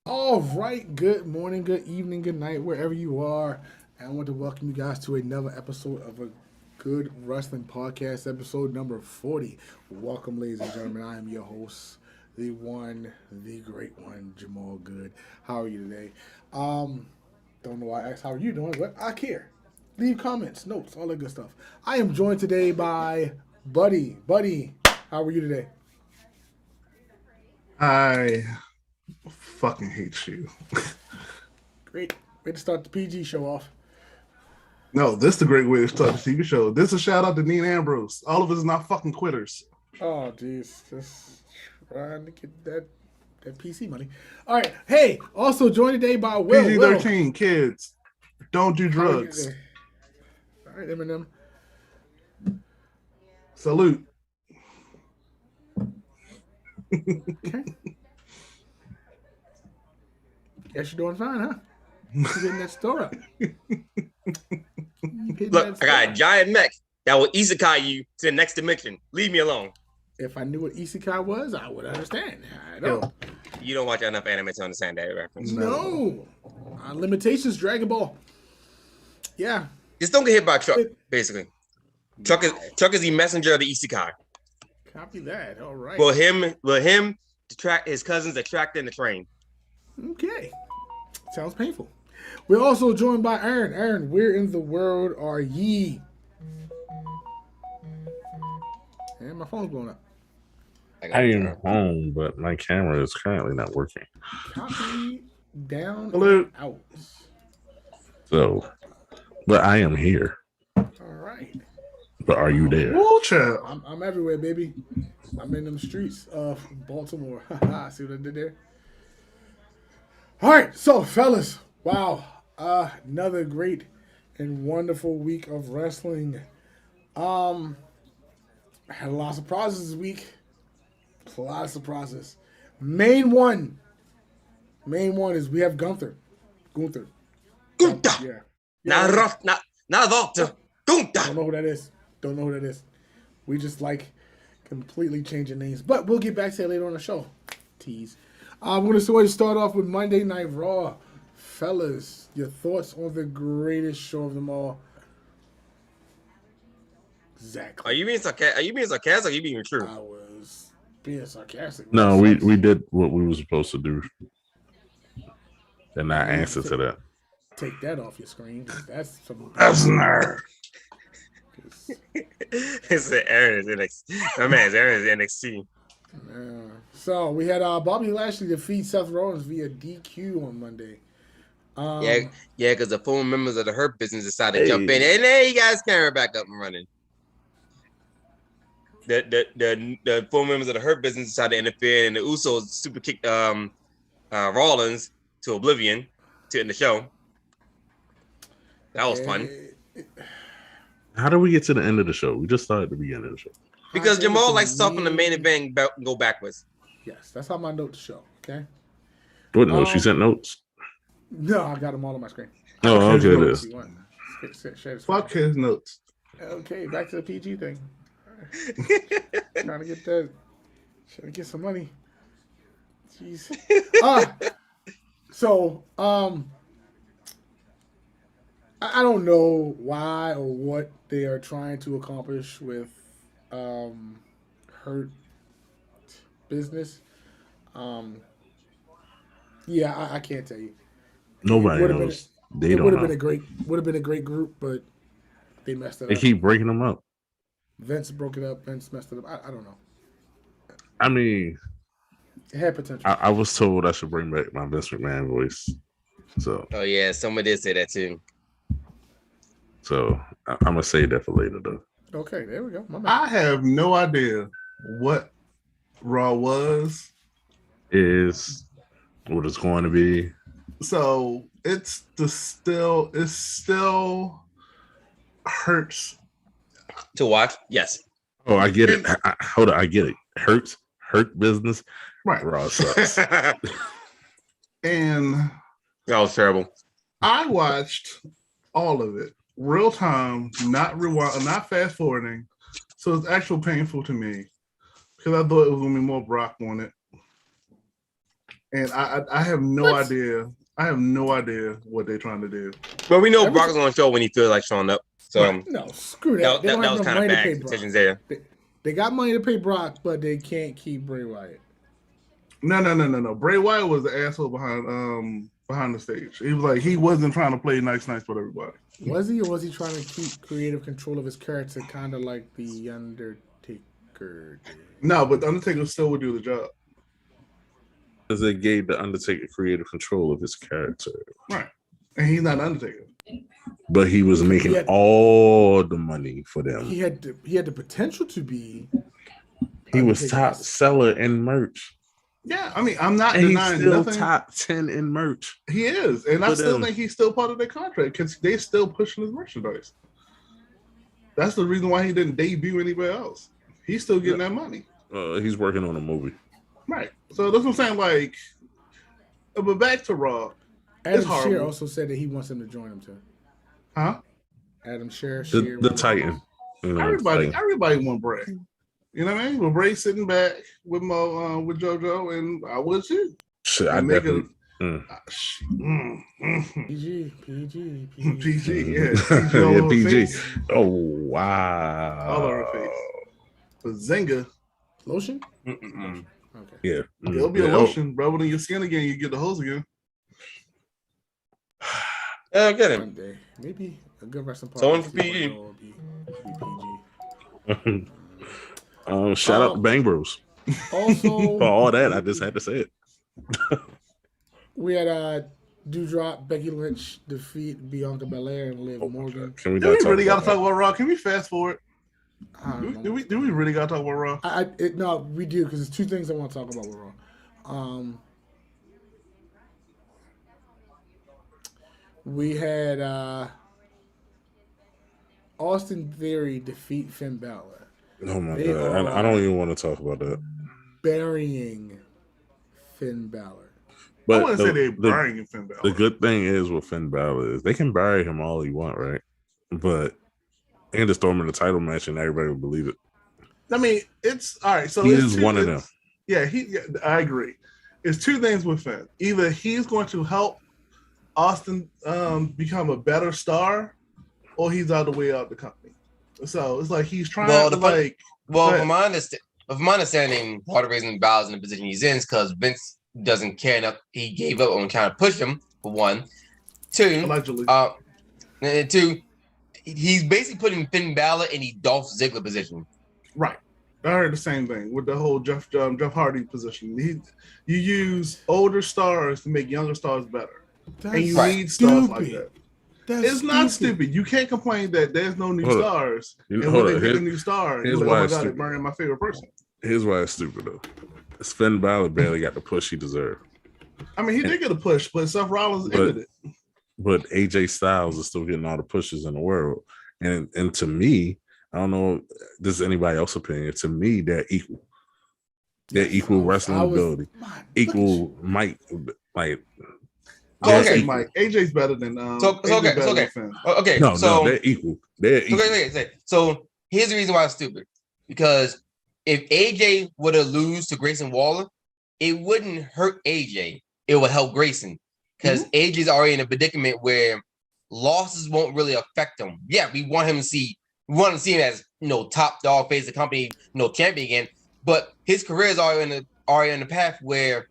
All right, good morning, good evening, good night, wherever you are. And I want to welcome you guys to another episode of a Good Wrestling Podcast, episode number 40. Welcome, ladies and gentlemen. I am your host, the one, the great one, Jamal Good. How are you today? Don't know why I asked how are you doing, but I care. Leave comments, notes, all that good stuff. I am joined today by Buddy. Buddy, how are you today? I fucking hate you. Great. Way to start the PG show off. No, this is a great way to start the TV show. This is a shout out to Dean Ambrose. All of us are not fucking quitters. Oh, jeez. Just trying to get that PC money. All right. Hey, also joined today by Will. PG-13, kids, don't do How are you drugs. today? All right, Eminem. Salute. Okay. Guess you're doing fine, huh? You're getting that store up. Look, I got a giant mech that will isekai you to the next dimension. Leave me alone. If I knew what isekai was, I would understand. I don't. You don't watch enough anime to understand that reference. No. Limitations, Dragon Ball. Yeah. Just don't get hit by a truck, basically. Truck is the messenger of the isekai. Copy that. All right. Will him track his cousins attract in the train. Okay. Sounds painful. We're also joined by Aaron. Aaron, where in the world are ye? And my phone's blowing up. I am home, but my camera is currently not working. Copy down Hello. out. So, but I am here. All right. But are you there? Woo, child. I'm everywhere, baby. I'm in them streets of Baltimore. See what I did there? All right, so fellas, wow, another great and wonderful week of wrestling. I had a lot of surprises this week. A lot of surprises. Main one is we have Gunther. Gunta. Yeah. Not doctor. Gunta. Don't know who that is. We just like completely changing names. But we'll get back to that later on the show. Tease. I'm going to start off with Monday Night Raw. Fellas, your thoughts on the greatest show of them all? Exactly. Are you being sarcastic? Or are you being true? I was being sarcastic. No, we did what we were supposed to do. And not answer to that. Take that off your screen. That's some. That's nerd. It's Aaron is NXT. My man's Aaron is NXT. So we had Bobby Lashley defeat Seth Rollins via DQ on Monday. Yeah, because the former members of the Hurt Business decided to jump in, and then he got his camera back up and running. The former members of the Hurt Business decided to interfere, and the Usos super kicked Rollins to oblivion to end the show. That was fun. How did we get to the end of the show? We just started at the beginning of the show. Because Jamal likes to talk on the main event and go backwards. Yes, that's how my notes show. Okay. What notes? She sent notes? No, I got them all on my screen. Oh, okay, it is. Fuck his notes. Okay, back to the PG thing. Trying to get some money. Jeez. I don't know why or what they are trying to accomplish with Hurt Business. I can't tell you. Nobody knows. They don't know. Would have been a great group, but they messed it up. They keep breaking them up. Vince broke it up. Vince messed it up. I don't know. I mean, it had potential. I was told I should bring back my Vince McMahon voice. So. Oh yeah, somebody did say that too. So I'm gonna save that for later, though. Okay, there we go. I have no idea what Raw was. Is what it's going to be. So it still hurts to watch. Yes. Oh, I get it. Hold on, I get it. Hurt business. Right. Raw sucks. And that was terrible. I watched all of it. Real time, not rewind, not fast forwarding. So it's actually painful to me because I thought it was gonna be more Brock on it. and I have no idea. I have no idea what they're trying to do. But we know Brock is on the show when he feels like showing up. So no, screw that. They don't have was no kind money of to pay bad Brock. decisions there. They got money to pay Brock, but they can't keep Bray Wyatt. No. Bray Wyatt was the asshole behind the stage. He was like he wasn't trying to play nice with everybody. Was he, or was he trying to keep creative control of his character, kind of like the Undertaker did? No, but the Undertaker still would do the job. Because they gave the Undertaker creative control of his character. Right. And he's not Undertaker. But he was making all the money for them. He had the potential to be. He was top seller in merch. Yeah, I mean, I'm not and denying he's still nothing. top 10 in merch. He is, and I still think he's still part of their contract because they still pushing his merchandise. That's the reason why he didn't debut anywhere else. He's still getting that money. He's working on a movie. Right. So that's what I'm saying. Like, but back to Raw. Adam Scherr also said that he wants him to join him too. Huh? Adam Scherr, the Titan. Everybody want Bray. You know what I mean? With Bray sitting back with Mo, with JoJo, and I would too. Shit, I definitely. PG, yeah, yeah, PG. Oh wow! All over her face. But Zinga. Lotion? Okay. Yeah. It'll be a lotion. Rub it in your skin again. You get the hose again. Get him. One day. Maybe a good wrestling part. Someone for PG. Shout out to Bang Bros. Also, for all that, I just had to say it. We had Doudrop, Becky Lynch defeat Bianca Belair and Liv Morgan. Do we really got to talk about Raw? Can we fast forward? Do we really got to talk about Raw? No, we do, because there's two things I want to talk about with Raw. We had Austin Theory defeat Finn Balor. Oh my God. I don't even want to talk about that. Burying Finn Balor. But I wouldn't say they're burying Finn Balor. The good thing is with Finn Balor is they can bury him all you want, right? But they can just throw him in the title match and everybody will believe it. I mean, it's all right. So he is one of them. Yeah, I agree. It's two things with Finn. Either he's going to help Austin become a better star, or he's out the way out the company. So it's like he's trying to like. Well, from my understanding, part of the reason Balor's in the position he's in is because Vince doesn't care enough. He gave up on trying to push him, for one. Two, allegedly. And two, he's basically putting Finn Balor in the Dolph Ziggler position. Right. I heard the same thing with the whole Jeff Hardy position. You use older stars to make younger stars better. And you need stars like that. It's not stupid. You can't complain that there's no new stars. And when they get a new star, you're like, oh my God, they're burning my favorite person. Here's why it's stupid, though. Finn Balor barely got the push he deserved. I mean, he did get a push, but Seth Rollins ended it. But AJ Styles is still getting all the pushes in the world. And to me, I don't know if this is anybody else's opinion. To me, they're equal. They're equal wrestling ability. Equal might, like. Okay, Mike. AJ's better than okay. No, they're equal. They're equal. Okay. So here's the reason why it's stupid. Because if AJ were to lose to Grayson Waller, it wouldn't hurt AJ. It would help Grayson. Because AJ's already in a predicament where losses won't really affect him. Yeah, we want him to see him as top dog face of the company, champion again. But his career is already in the path where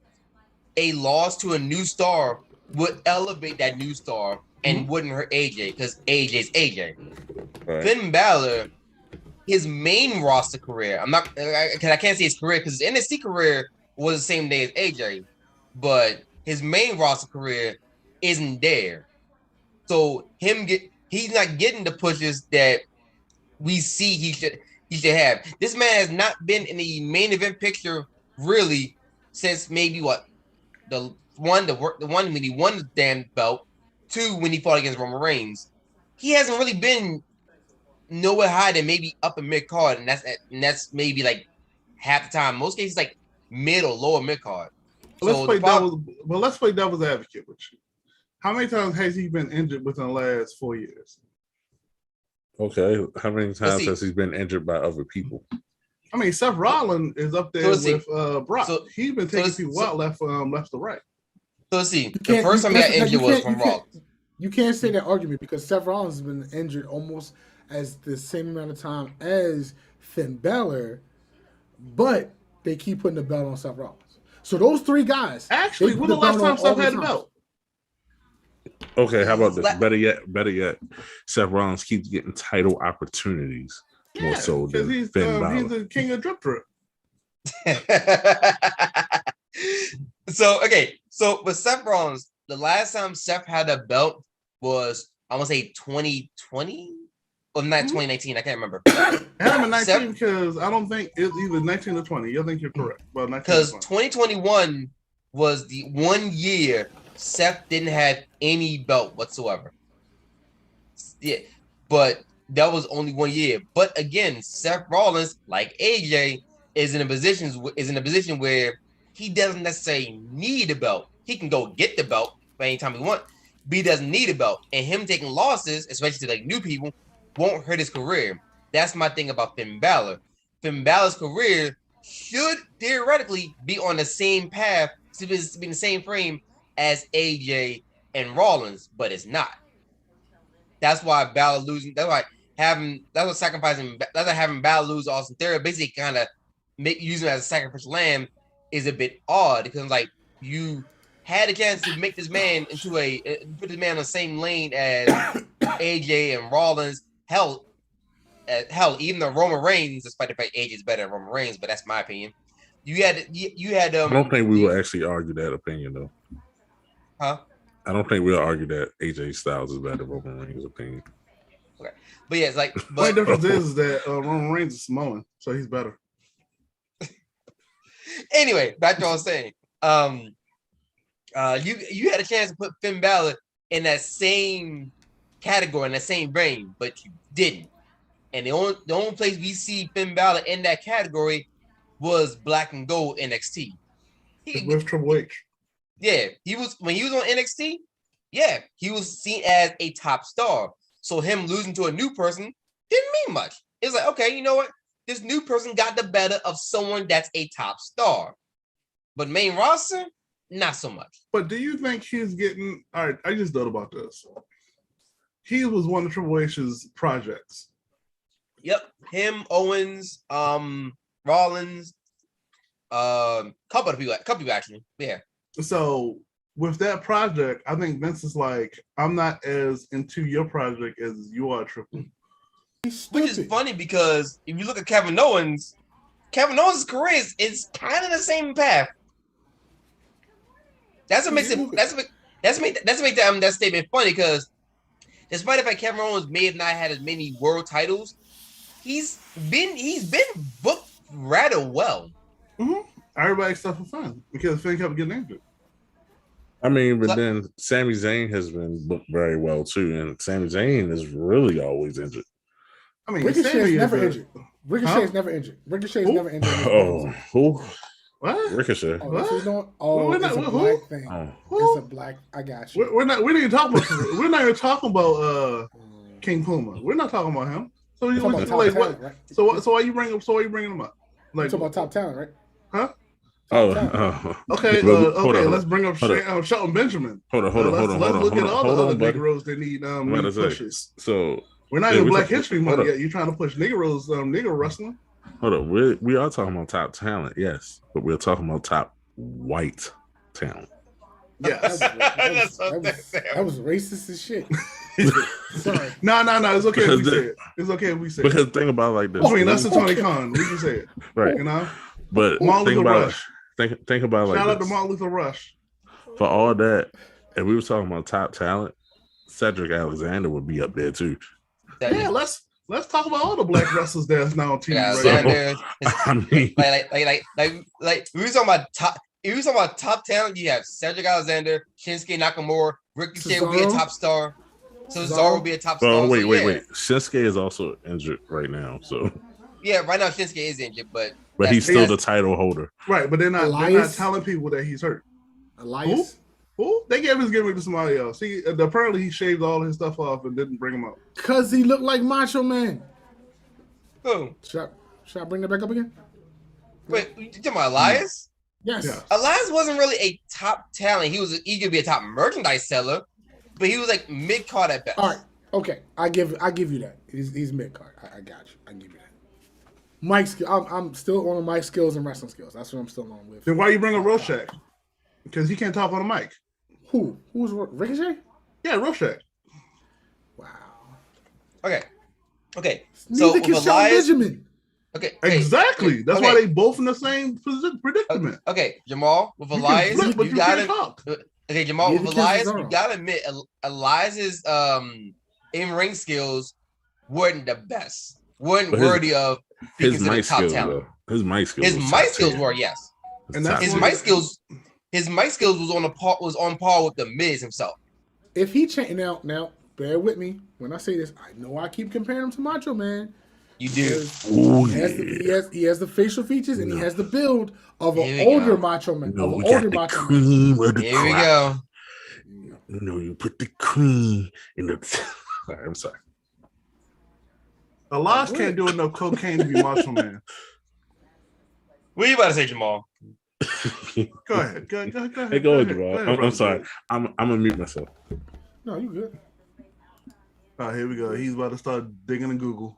a loss to a new star would elevate that new star and wouldn't hurt AJ because AJ's AJ. Right. Finn Balor, his main roster career, I can't say his career because his NXT career was the same day as AJ, but his main roster career isn't there. So he's not getting the pushes that we see he should have. This man has not been in the main event picture really since maybe the one when he won the damn belt, two when he fought against Roman Reigns. He hasn't really been nowhere higher than maybe upper mid card, and that's maybe like half the time. Most cases like mid or lower mid card. Let's play devil's advocate with you. How many times has he been injured within the last 4 years? Okay, how many times has he been injured by other people? I mean, Seth Rollins is up there with Brock. He's been taking people out left to right. So let's see. The first time he got injured was from Rollins. You can't say that argument because Seth Rollins has been injured almost as the same amount of time as Finn Balor, but they keep putting the belt on Seth Rollins. So those three guys. Actually, when the last time Seth had the belt? Okay, how about this? Better yet, Seth Rollins keeps getting title opportunities more so than Finn Balor. He's the king of drip drip. So with Seth Rollins, the last time Seth had a belt was I want to say 2020 or not 2019. I can't remember. I had him in 19 because I don't think it's either 19 or 20. I think you're correct. Well, because 2021 was the 1 year Seth didn't have any belt whatsoever. Yeah, but that was only 1 year. But again, Seth Rollins, like AJ, is in a position where he doesn't necessarily need a belt. He can go get the belt anytime he wants, but he doesn't need a belt. And him taking losses, especially to like new people, won't hurt his career. That's my thing about Finn Balor. Finn Balor's career should theoretically be on the same path, to be in the same frame as AJ and Rollins, but it's not. That's why Balor losing. That's why having Balor lose Austin Theory, basically kind of using it as a sacrificial lamb, is a bit odd because like you had a chance to make this man into put this man on the same lane as AJ and Rollins. Hell, even though Roman Reigns, despite the fact AJ is better than Roman Reigns, but that's my opinion. You had. I don't think we will actually argue that opinion though. Huh? I don't think we'll argue that AJ Styles is better than Roman Reigns' opinion. Okay, but yeah, it's like. The only difference is that Roman Reigns is Samoan, so he's better. Anyway, back to what I was saying. You had a chance to put Finn Balor in that same category, in that same vein, but you didn't. And the only place we see Finn Balor in that category was Black and Gold NXT. With Triple H. Yeah, when he was on NXT. Yeah, he was seen as a top star. So him losing to a new person didn't mean much. It's like, okay, you know what? This new person got the better of someone that's a top star. But main roster, not so much. But do you think he's getting... All right, I just thought about this. He was one of Triple H's projects. Yep. Him, Owens, Rollins, couple people actually. Yeah. So with that project, I think Vince is like, I'm not as into your project as you are, Triple. Which is funny because if you look at Kevin Owens' career is kind of the same path. That's what makes it. That's make that statement funny because despite the fact Kevin Owens may have not had as many world titles, he's been booked rather well. Mm-hmm. Everybody except for Finn because Finn kept getting injured. I mean, but then Sami Zayn has been booked very well too, and Sami Zayn is really always injured. I mean, Ricochet is never injured. Ricochet is never injured. Ricochet is never injured. Oh, who? What? Ricochet. Oh, it's a black thing. It's a black. I got you. We're not even talking about. We're not even talking about King Puma. We're not talking about him. So you like talent, what? Right? So why you bring him? So why you bringing him up? Like talking about top talent, right? Huh? Okay. Okay. Let's bring up Shelton Benjamin. Hold on. Let's look at all the other Negroes that need pushes. So we're not in Black History Month yet. You're trying to push Negroes, Negro wrestling. Hold on. We are talking about top talent, yes, but we're talking about top white talent. Yes. That was racist as shit. Sorry. No. It's okay if we say it. It's okay if we say it. Because think about it like this. I mean, that's the Tony Khan. We can say it. Right. You know? But think about it. Think about it like Shout out this. to Martin Luther Rush. For all that, if we were talking about top talent, Cedric Alexander would be up there too. Yeah, let's talk about all the black wrestlers that's now on TV. Yeah, I mean, like we were talking about top. If we talking about top talent, you have Cedric Alexander, Shinsuke Nakamura, Ricochet will be a top star. So Cesaro will be a top star. Wait. Shinsuke is also injured right now. So yeah, right now Shinsuke is injured, but he's still the title holder. Right, but they're not telling people that he's hurt. Elias? Who? They gave his gimmick to somebody else. Apparently he shaved all his stuff off and didn't bring him up. Because he looked like Macho Man. Who? Should I bring that back up again? Wait, you talking about Elias? Yes. Yeah. Elias wasn't really a top talent. He could be a top merchandise seller, but he was like mid card at best. All right. Okay. I give you that. He's mid card. I got you. I give you that. Mike's. I'm still on my skills and wrestling skills. That's what I'm still on with. Then why you bring up Rorschach? Because he can't talk on the mic. Who? Who's Ricochet? Yeah, Rorschach. Wow. Okay. Neither So can with Shelton Elias, Benjamin. okay, Exactly. That's why they both in the same predicament. Okay, Jamal with You can Elias, flip, but you you gotta. can't talk. Okay, Jamal Neither with can Elias, Cesaro. you gotta admit Elias's in-ring skills weren't the best. Weren't But his- worthy of being His considered mic top skills, talent. though. His mic skills. His was mic top skills tier. were yes. And that's His what- mic skills was on par with the Miz himself. If he change now, bear with me when I say this. I know I keep comparing him to Macho Man. You do. Oh, He has the facial features and he has the build of Here an we older go. Macho Man. No, Of we an older got the Macho Man. cream of the Here we crop. go. You know, you put the cream in the. Sorry, I'm sorry. Elias can't do enough cocaine to be Macho Man. What are you about to say, Jamal? Go ahead. Go ahead. Hey, go ahead, Go Jamal. ahead, I'm bro. sorry. I'm gonna mute myself. No, you good. Oh, here we go. He's about to start digging in Google.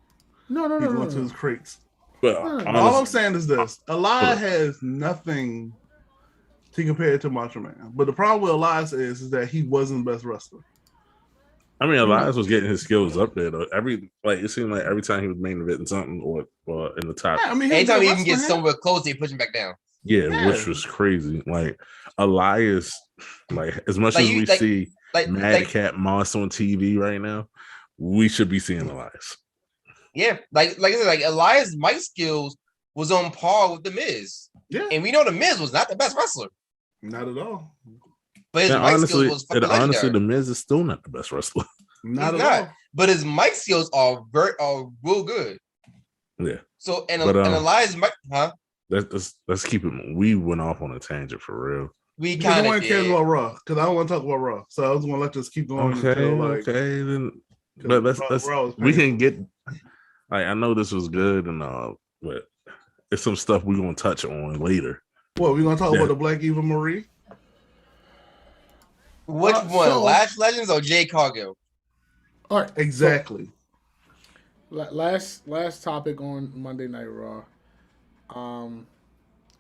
No. He's going to his crates. But No. All I'm honestly, saying is this: Elias has nothing to compare to Macho Man. But the problem with Elias is that he wasn't the best wrestler. I mean, Elias was getting his skills up there though. It seemed like every time he was main eventing something or in the top. Yeah, I mean, Anytime he he even gets somewhere close, they push him back down. Yeah, which was crazy. Like Elias, like as much Like as you- we like- see Like, Madcap Moss on TV right now, we should be seeing Elias. yeah, like I said, like Elias' mic skills was on par with the Miz, Yeah, and we know the Miz was not the best wrestler, not at all. but his And mic honestly, skills was fucking legendary. the Miz is still not the best wrestler. Not He's at not. all. But his mic skills are real good. Yeah. So and But, Elias' mic, Let's keep it. We went off on a tangent for real. we Because no kind one of cares did. about Raw. Because I don't want to talk about Raw. So I was going to let this keep going until like. Okay. Then, but let's Raw was we painful. can get. Like I know this was good and but it's some stuff we're gonna touch on later. What, we going to talk Yeah. about the Black Eva Marie? Which one, so- Lash Legends or Jay Cargill? All right. Exactly. Last topic on Monday Night Raw.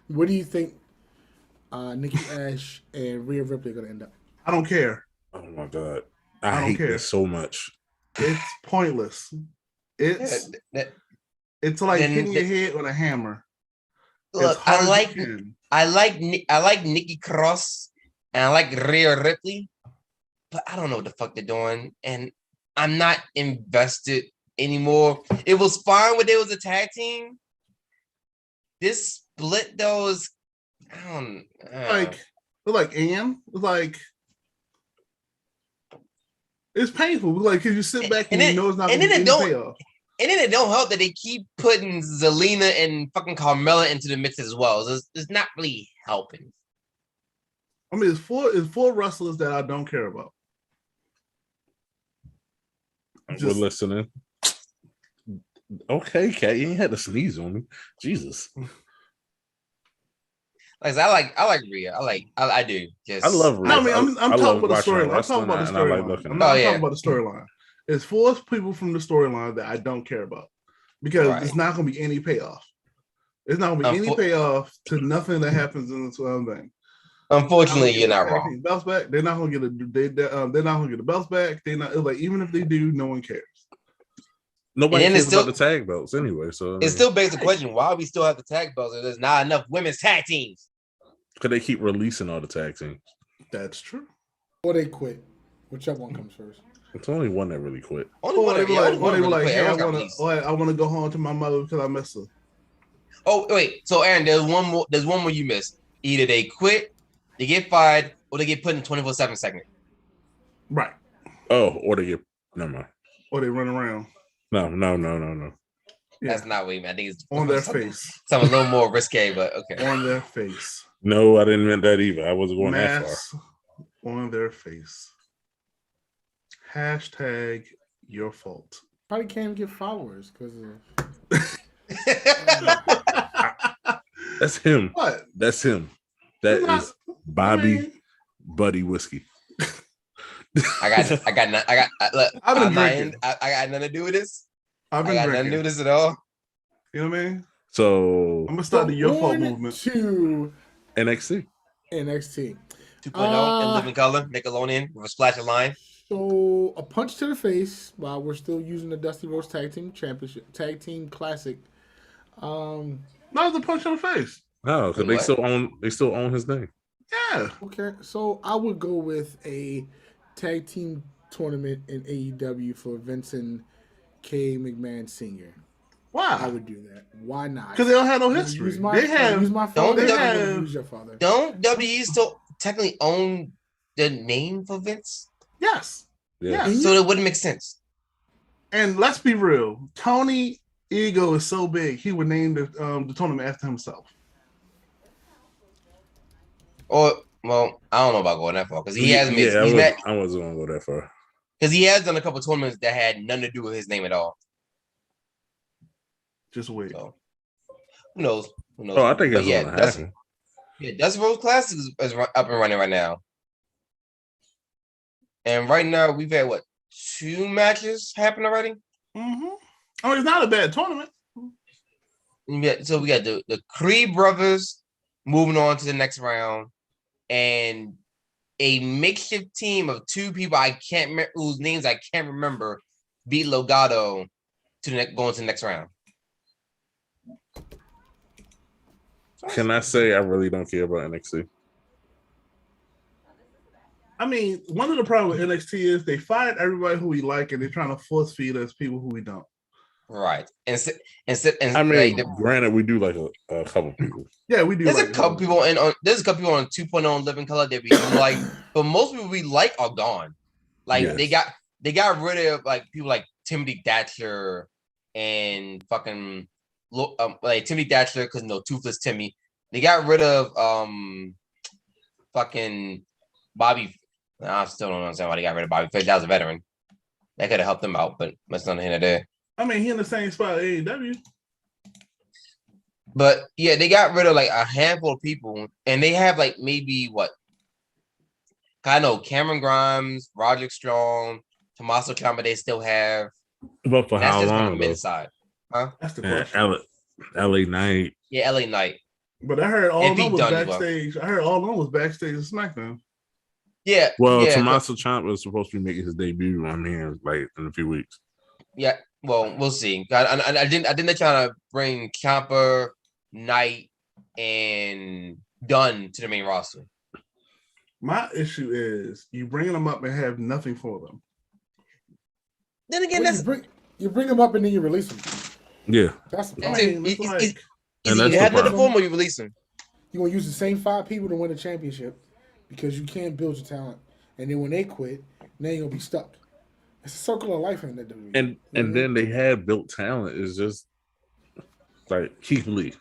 What do you think Nikki Ash and Rhea Ripley are gonna end up? I don't care. Oh my god, I I don't hate care. this so much. It's pointless. It's like Then hitting your head with a hammer. Look, As hard I as like you can. I like Nikki Cross and I like Rhea Ripley, but I don't know what the fuck they're doing, and I'm not invested anymore. It was fine when they was a tag team. This split though is I don't like Ann, it's painful. Like, cause you sit back and, And you know it's not and going to then be it any don't- payoff. And then it don't help that they keep putting Zelina and fucking Carmella into the mix as well. It's not really helping. I mean, it's four wrestlers that I don't care about. We're Just- listening. Okay, Kat, you ain't had to sneeze on me. Jesus, Like I said, I like Rhea. I do. Just I love Rhea. No, I mean, I'm I talking love about the watching her storyline. I'm talking about the wrestling, and I like storyline. looking I'm at not her. talking about the storyline. It's four people from the storyline that I don't care about because Right. it's not going to be any payoff. It's not going to be any payoff to nothing that happens in this thing. Unfortunately, you're not Tag wrong. team belts back. They're not going to get they're not going to get the belts back. They're not like even if they do, no one cares. Nobody And then cares it's still- about the tag belts anyway. So It still begs the question: why we still have the tag belts if there's not enough women's tag teams? could they keep releasing all the tag teams? That's true. Or they quit. Whichever one comes first. It's only one that really quit. Only Or one they of were yeah, like, only one or they were really like, quit. hey, I Everyone's got want to, released. I want to go home to my mother because I miss her. Oh wait, so Aaron, there's one more. There's one more you missed. Either they quit, they get fired, or they get put in 24/7 segment. Right. Oh, or they get never mind. Or they run around. No. Yeah. That's not what you meant. I think it's On their something, face. something a little more risque, but okay. On their face. No, I didn't mean that either. I wasn't going that far. Mask on their face. Hashtag your fault. Probably can't get followers because That's him. What? That's him. That is Bobby Buddy Whiskey. Look, I've been drinking. I got nothing to do with this. I've I been got drinking. nothing to do with this at all. You know what I mean? So I'm gonna start the Yo Fault on movement. to NXT. 2.0 in living color, Nickelodeon with a splash of lime. So a punch to the face while we're still using the Dusty Rhodes Tag Team Championship, Tag Team Classic. That was a punch in the face. No, because they still own his name. Yeah. Okay, so I would go with a tag team tournament in AEW for Vincent K. McMahon Sr. Why? I would do that. Why not? Because they don't have no history. Use my father. Use your father. Don't WWE still technically own the name for Vince? Yes. Yeah. Yes. So it wouldn't make sense. And let's be real. Tony ego is so big, he would name the tournament after himself. Or well, I don't know about going that far because he has made. I wasn't gonna go that far. Because he has done a couple tournaments that had nothing to do with his name at all. Just wait. So, who knows? Oh, I think that's gonna happen. Dusty Rhodes Classic is up and running right now. And right now we've had 2 matches happen already? Mm-hmm. Oh, it's not a bad tournament. So we got the Creed brothers moving on to the next round, and a makeshift team of 2 people whose names I can't remember beat Legado going to the next round. Can I say I really don't care about NXT? I mean, one of the problems with NXT is they fired everybody who we like, and they're trying to force feed us people who we don't. Right. And I mean, granted, we do like a couple people. Yeah, we do. There's a couple people on 2.0 Living Color that we do like, but most people we like are gone. Like yes. they got rid of like people like Timothy Thatcher and fucking like Timothy Thatcher because Toothless Timmy. They got rid of fucking Bobby. I still don't understand why they got rid of Bobby Fish. That was a veteran. That could have helped them out, but that's not here there. I mean, he in the same spot as AEW. But yeah, they got rid of like a handful of people, and they have like maybe I know Cameron Grimes, Roderick Strong, Tommaso Ciampa. They still have. But for how long? On the mid side, huh? That's the question. LA Knight. Yeah, LA Knight. But I heard all along was backstage. Well. I heard all along was backstage at SmackDown. Yeah. Well, Tommaso Ciampa is supposed to be making his debut on here like in a few weeks. Yeah. Well, we'll see. I didn't try to bring Ciampa, Knight, and Dunn to the main roster. My issue is you bringing them up and have nothing for them. Then again, you bring them up and then you release them. Yeah, that's the problem. And that's you have nothing for them or you release them. You're gonna use the same 5 people to win the championship because you can't build your talent, and then when they quit, now you're gonna be stuck. It's a circle of life in that WWE. And then they have built talent. It's just like Keith Lee.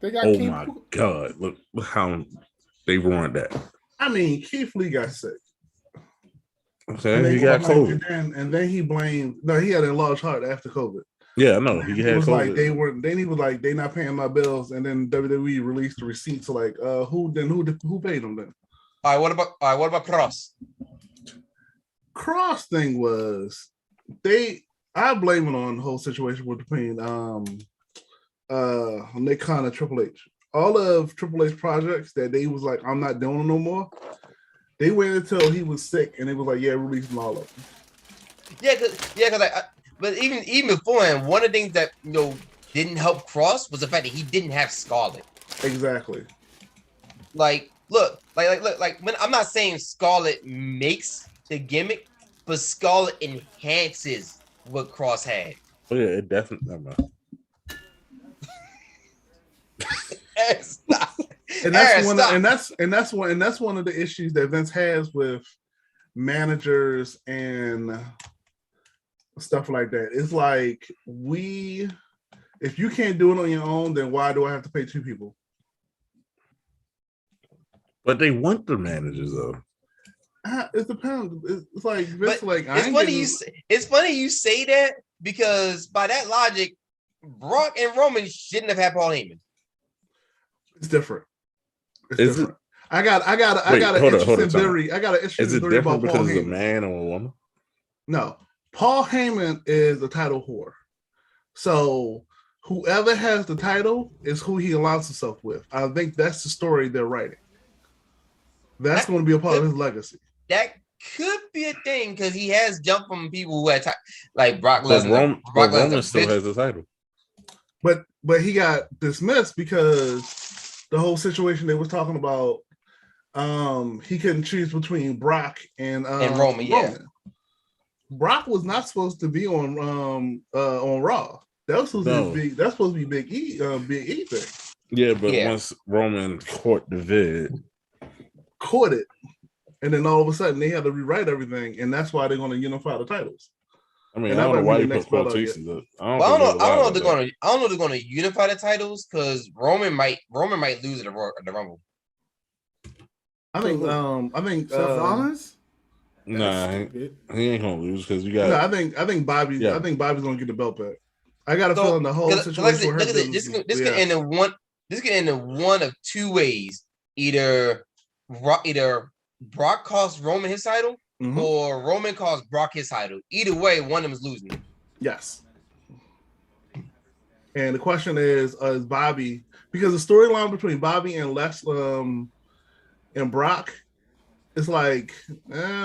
They got my God! Look how they ruined that. I mean, Keith Lee got sick. Okay, he got COVID, and then he blamed. No, he had a large heart after COVID. Yeah, no, he had was COVID. Like they were. Then he was like, "They not paying my bills," and then WWE released the receipts. So like, who paid them then? All right, what about Cross? Cross thing was I blame it on the whole situation between Nick Khan and Triple H. All of Triple H projects that they was like, I'm not doing them no more. They waited until he was sick and they was like, yeah, release them all of them. Yeah, because but even beforehand, one of the things that didn't help Cross was the fact that he didn't have Scarlett. Exactly. Like, look, when I'm not saying Scarlett makes the gimmick, but Scarlett enhances what Cross had. Oh yeah, it definitely. And that's one of the issues that Vince has with managers and stuff like that. It's like if you can't do it on your own, then why do I have to pay 2 people? But they want the managers though. It depends. It's like Vince, it's funny you say that because by that logic, Brock and Roman shouldn't have had Paul Heyman. It's different. It's different. I got an interesting theory. I got an interesting theory about Paul Heyman. Is it different because it's a man or a woman? No. Paul Heyman is a title whore. So whoever has the title is who he aligns himself with. I think that's the story they're writing. That's going to be a part of his legacy. That could be a thing because he has jumped from people who had like Brock Lesnar. Brock Lesnar still has the title. But he got dismissed because the whole situation they was talking about, he couldn't choose between Brock and Roman. Yeah. Brock was not supposed to be on Raw. That was supposed to be that's supposed to be Big E thing. Yeah, but once Roman caught the vid, and then all of a sudden they had to rewrite everything, and that's why they're going to unify the titles. I mean, I don't know why you put quotations up. I don't know if they're going to unify the titles because Roman might lose at the Rumble. I think Seth Rollins. Nah, he ain't gonna lose because you got. No, I think Bobby. Yeah. I think Bobby's gonna get the belt back. I got a feeling the whole situation. Look at this. This could end in one. This could end in one of two ways. Either Brock costs Roman his title, or Roman costs Brock his title. Either way, one of them is losing. Yes. And the question is Bobby, because the storyline between Bobby and and Brock, it's like,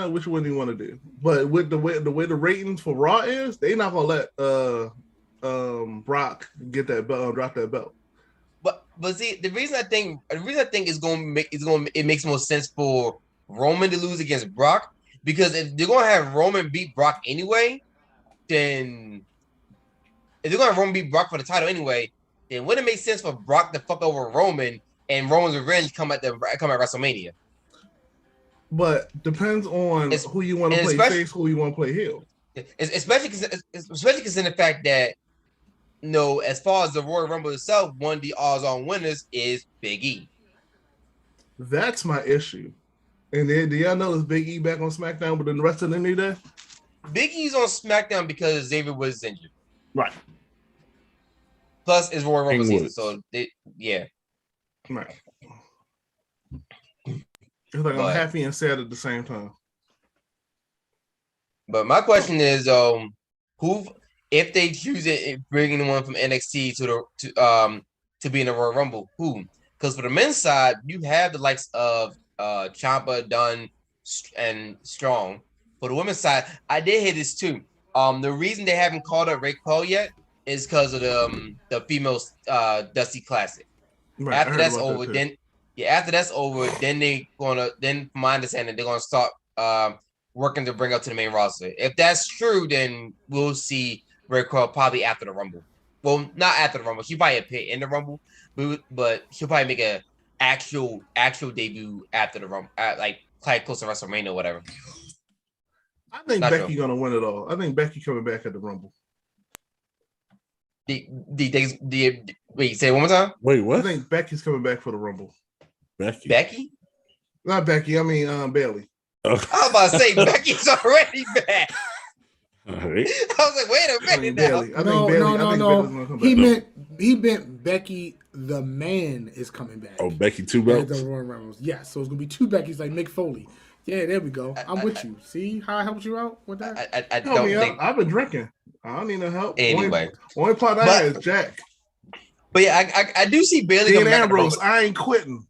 which one do you want to do? But with the way the ratings for Raw is, they're not gonna let Brock get that belt, drop that belt. But see, the reason I think it makes more sense for Roman to lose against Brock, because if they're gonna have Roman beat Brock anyway, then if they're gonna have Roman beat Brock for the title anyway, then wouldn't it make sense for Brock to fuck over Roman and Roman's revenge come at WrestleMania? But depends on who you want to play face, who you want to play heel. Especially considering the fact that, as far as the Royal Rumble itself, one of the odds-on winners is Big E. That's my issue. And then, do y'all know is Big E back on SmackDown, but then the rest of them need that? Big E's on SmackDown because Xavier was injured. Right. Plus, it's Royal Rumble season, so yeah. Right. It's like I'm happy and sad at the same time. But my question is, who, if they choose it, bringing one from NXT to be in the Royal Rumble, who? Because for the men's side, you have the likes of Ciampa, Dunn, and Strong. For the women's side, I did hear this too. The reason they haven't called up Ray Paul yet is because of the female Dusty Classic. Right, after that's over, then from my understanding, they're gonna start working to bring up to the main roster. If that's true, then we'll see Ray Paul probably after the Rumble. Well, not after the Rumble. She'll probably appear in the Rumble, but she'll probably make an actual debut after the Rumble, like close to WrestleMania or whatever. I think Becky's gonna win it all. I think Becky coming back at the Rumble. Wait, say it one more time. Wait, what? I think Becky's coming back for the Rumble. Becky? Not Becky. I mean Bailey. I was about to say Becky's already back. All right. I was like, wait a minute now. No. He meant Becky the man is coming back. Oh, Becky 2 belts? The Royal Rumbles. Yeah, so it's gonna be 2 Beckys like Mick Foley. Yeah, there we go. I'm with you. See how I helped you out with that? I don't think I've been drinking. I don't need no help. Anyway, only part I have is Jack. But yeah, I do see Bailey Dean Ambrose. I ain't quitting,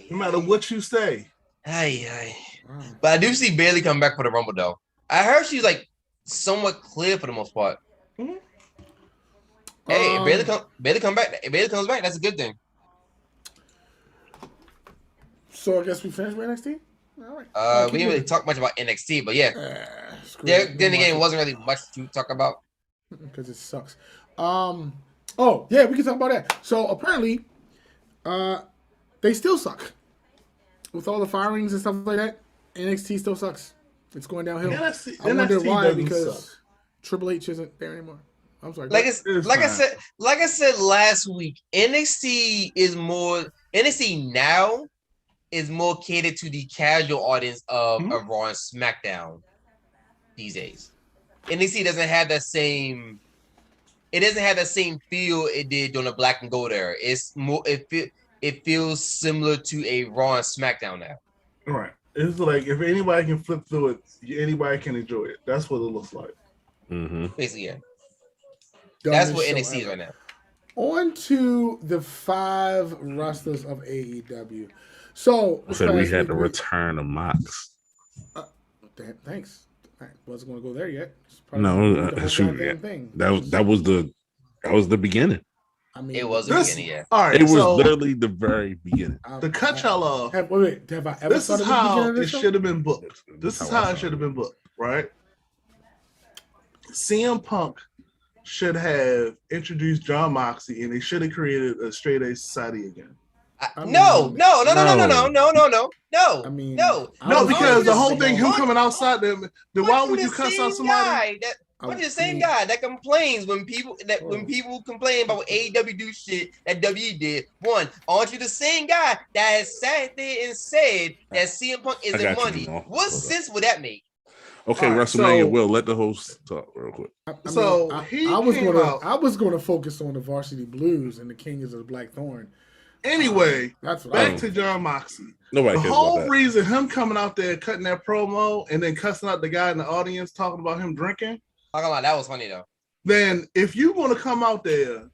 no matter what you say. But I do see Bailey come back for the Rumble though. I heard she's like somewhat clear for the most part. Mm-hmm. Hey, if Bailey comes back, that's a good thing. So I guess we finished with NXT. All right. We didn't really talk much about NXT, but yeah. Then again, it wasn't really much to talk about because it sucks. Oh yeah, we can talk about that. So apparently, they still suck with all the firings and stuff like that. NXT still sucks. It's going downhill. I wonder why, because Triple H isn't there anymore. I'm sorry. Like I said last week, NXT now is more catered to the casual audience of Raw and SmackDown these days. NXT doesn't have that same it doesn't have the same feel it did during the Black and Gold era. It's more it feels similar to a Raw and SmackDown now. Right. It's like if anybody can flip through it, anybody can enjoy it. That's what it looks like. Mm-hmm. Basically, yeah. Dumbest That's what show NXT is ever. right now. On to the 5 wrestlers of AEW. So So we had the return of Mox. Thanks. I wasn't going to go there yet. No, thing. that was the beginning. I mean, it was the beginning, yeah. All right, it was literally the very beginning. To cut y'all off. Have I ever this is how it should have been booked. This is how it should have been booked, right? CM Punk should have introduced John Moxley, and they should have created a straight A society again. No. I mean, no, because the whole thing, him coming outside, then why would you cuss out somebody? The same guy that complains when people complain about what AEW do shit that WWE did. One, aren't you the same guy that has sat there and said that CM Punk isn't money? What sense would that make? Okay, right, WrestleMania. Will let the host talk real quick. I was going to focus on the Varsity Blues and the Kings of the Blackthorn. Anyway, that's what back to John Moxley. Nobody the cares whole about that. reason him coming out there cutting that promo and then cussing out the guy in the audience talking about him drinking. That was funny though. Then if you want to come out there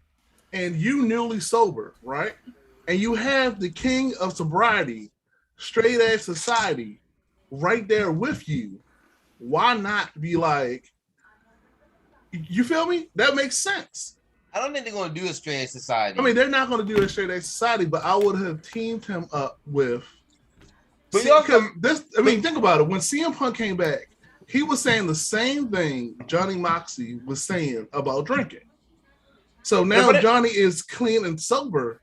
and you newly sober, right, and you have the king of sobriety, straight edge society, right there with you, why not be like, you feel me? That makes sense. I don't think they're going to do a straight edge society. I mean, they're not going to do a straight edge society, but I would have teamed him up with. But think about it. When CM Punk came back, he was saying the same thing Johnny Moxley was saying about drinking. So now Johnny is clean and sober,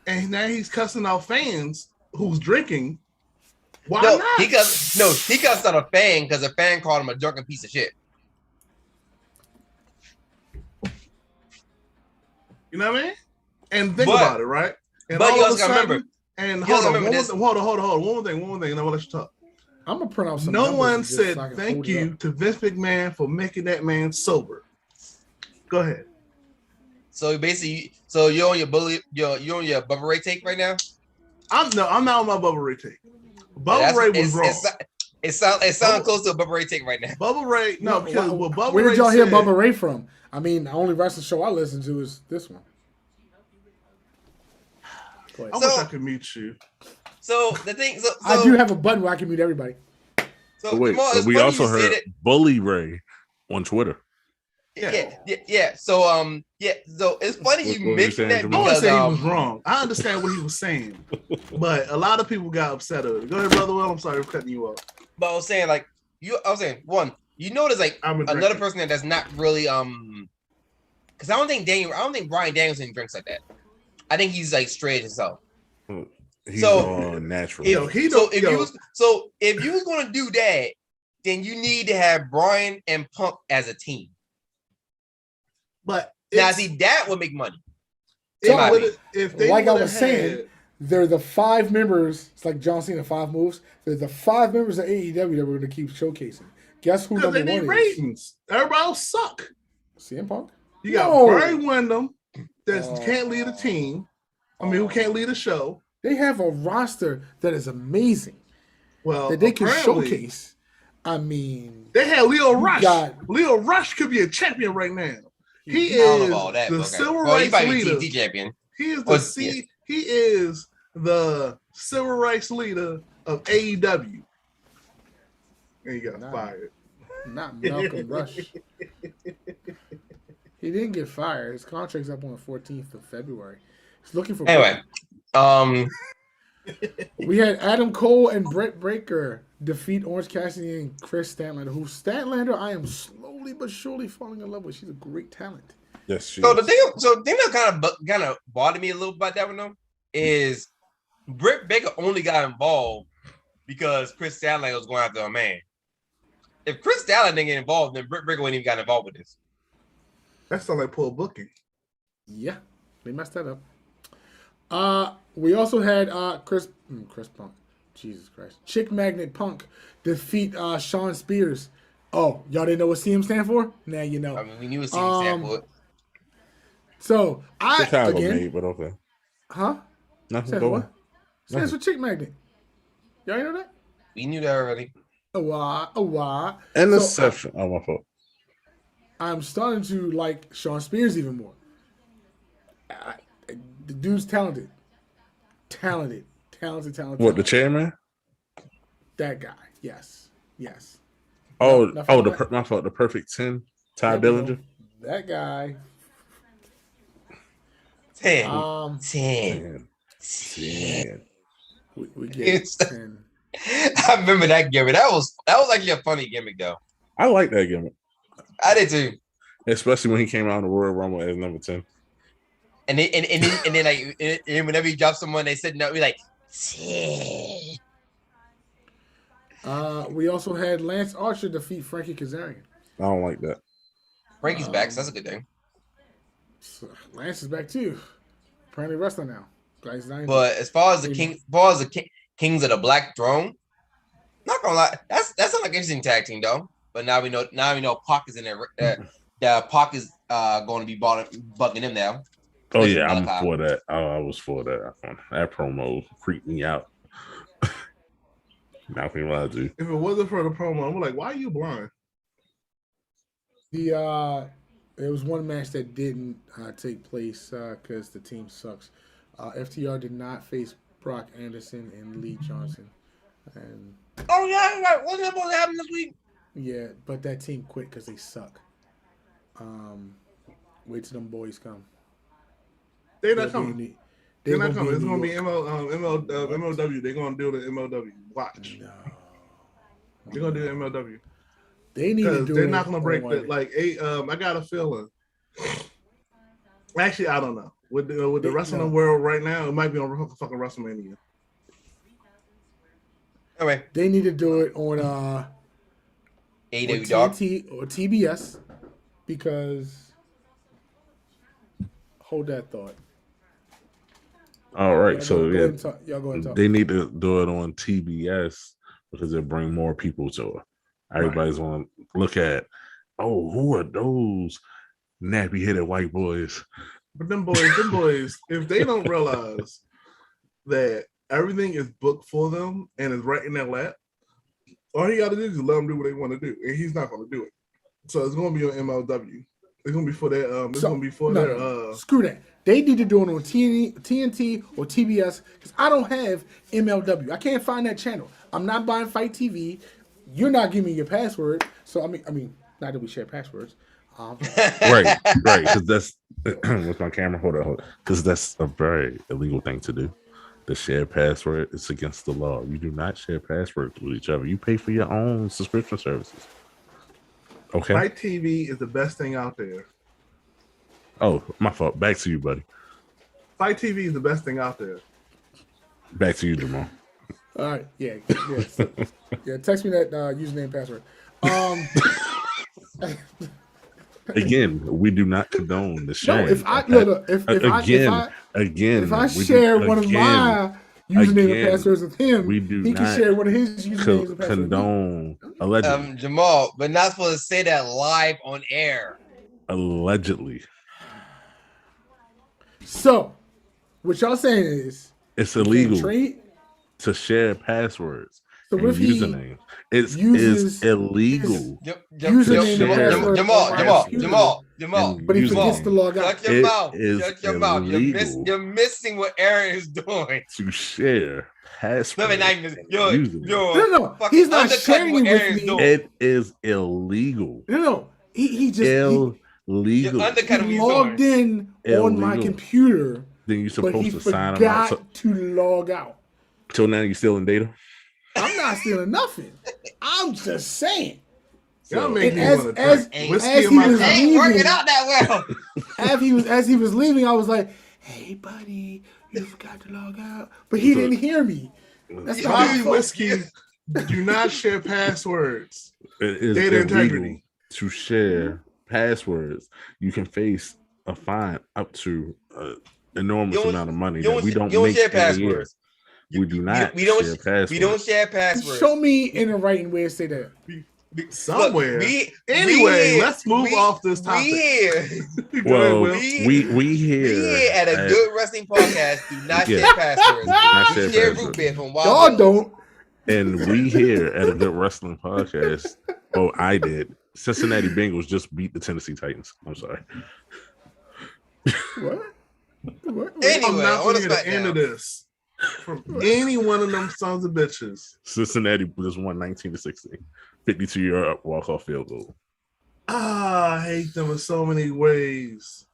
and now he's cussing out fans who's drinking. Why not? He cussed out a fan because a fan called him a drunken piece of shit. You know what I mean? And think about it, right? And but you also got to remember. And hold on, one more thing, and I'll let you talk. I'm gonna print out some. No one said thank you to Vince McMahon for making that man sober. Go ahead. So basically, you're on your Bubba Ray take right now. I'm not on my Bubba Ray take. Bubba Ray was wrong. It sounds close to a Bubba Ray take right now. Bubba Ray, because what Bubba Ray where did y'all hear Bubba Ray from? I mean, the only wrestling show I listen to is this one. I wish I could meet you. So the thing, I do have a button where I can mute everybody. So we also heard Bully Ray on Twitter. Yeah. So it's funny you mentioned that because he was wrong. I understand what he was saying, but a lot of people got upset at it. Go ahead, brother. Will, I'm sorry for cutting you off. But I was saying one. You notice like another person that's not really because I don't think Bryan Danielson drinks like that. I think he's like straight himself. He's all natural. If you was gonna do that, then you need to have Bryan and Punk as a team. But now, see, that would make money. If they like I was saying, they're the 5 members. It's like John Cena, 5 moves. They're the 5 members of AEW that we're going to keep showcasing. Guess who number 1 is? Ratings. Everybody else suck. CM Punk. You got Barry Windham that can't lead a team. I mean, who can't lead a show? They have a roster that is amazing. Well, that they can showcase. I mean, they had Leo Rush. Leo Rush could be a champion right now. He is the civil rights leader. Champion. He is the civil rights leader of AEW. And he got fired. Not Malcolm Rush. He didn't get fired. His contract's up on the 14th of February. He's looking for. Anyway, we had Adam Cole and Britt Baker defeat Orange Cassidy and Chris Statlander, who Statlander I am slowly but surely falling in love with. She's a great talent. Yes, she the thing that kind of bothered me a little about that one though is Britt Baker only got involved because Chris Statlander was going after a man. If Chris Statlander didn't get involved, then Britt Baker wouldn't even got involved with this. That's not like poor booking. Yeah, they messed that up. We also had Chris Punk. Jesus Christ. Chick Magnet Punk defeat Sean Spears. Oh, y'all didn't know what CM stand for? Now you know. I mean, we knew what CM stand for. So Chicago again, made, but okay. huh? Nothing Says going. what? Stands for chick magnet. Y'all know that? We knew that already. A why? Interception. Oh, my fault. I'm starting to like Sean Spears even more. The dude's talented. What, the chairman? That guy. Yes. Oh, No, my fault. The perfect 10. Ty there we Billinger. go. That guy. 10. 10. We get 10. I remember that gimmick. That was actually a funny gimmick though. I like that gimmick. I did too. Especially when he came out in the Royal Rumble as number 10. And then like whenever he dropped someone, they said no. We like 10. We also had Lance Archer defeat Frankie Kazarian. I don't like that. Frankie's back, so that's a good thing. So Lance is back too. Apparently wrestling now. But as far as the Kings of the Black Throne, not gonna lie, that's not like an interesting tag team though. But now we know Pac is in there. Pac is going to be bugging him now. Oh yeah, I'm for that. I was for that. That promo creeped me out. Not gonna lie to you. If it wasn't for the promo, I'm like, why are you blind? There was one match that didn't take place because the team sucks. FTR did not face Brock Anderson and Lee Johnson. And oh yeah, right. What's supposed to happen this week? Yeah, but that team quit because they suck. Wait till them boys come. They're not coming. They're not coming. It's gonna be MLW. They're gonna do the MLW. Watch. No. They're gonna do the MLW. They need to do they're it not gonna break that. Like I got a feeling. Actually, I don't know. With the wrestling world right now, it might be on fucking WrestleMania. Anyway, they need to do it on AEW TNT or TBS because hold that thought. All right, so y'all go and talk. They need to do it on TBS because it bring more people to it. Everybody's want to look at, who are those nappy-headed white boys? But them boys, if they don't realize that everything is booked for them and is right in their lap, all he got to do is let them do what they want to do, and he's not going to do it. So it's going to be on MLW. It's going to be for their. Screw that. They need to do it on TNT or TBS because I don't have MLW. I can't find that channel. I'm not buying Fight TV. You're not giving me your password. So I mean, not that we share passwords. Right. Because that's with my camera. Hold on. Because that's a very illegal thing to do. To share password, it's against the law. You do not share passwords with each other. You pay for your own subscription services. Okay. Fight TV is the best thing out there. Oh, my fault. Back to you, buddy. Fight TV is the best thing out there. Back to you, Jamal. All right. Yeah. So, text me that username password. Again, we do not condone the sharing. No, if I share one of my username and passwords with him, he can share one of his usernames and passwords. Condone allegedly. Jamal, but not supposed to say that live on air. Allegedly. So, what y'all saying is it's illegal to share passwords and usernames. It's illegal. Jamal. But he forgets to log out. Shut your mouth. You're missing what Aaron is doing. To share passwords. No. He's not sharing it with me. It is illegal. No. He just illegal. He logged in on my computer. Then you're supposed to sign him out. To log out. Till now, you stealing data? I'm not stealing nothing. I'm just saying. Y'all make me want to as he was leaving, working out that well. as he was leaving, I was like, "Hey, buddy, you forgot to log out," but he didn't hear me. That's not whiskey. Do not share passwords. It is data integrity to share passwords. You can face a fine up to an enormous amount of money that we don't make share passwords. We do not. We don't share passwords. Show me in the writing where it say that. somewhere. Look, let's move off this topic. We here at a Good Wrestling Podcast do not share passwords. We share root beer from Y'all Wild don't. And we here at a Good Wrestling Podcast. Oh, I did. Cincinnati Bengals just beat the Tennessee Titans. I'm sorry. What? Anyway, I'm not going to get the end of this from any one of them sons of bitches. Cincinnati just won 19-16. 52-yard walk-off field goal. I hate them in so many ways.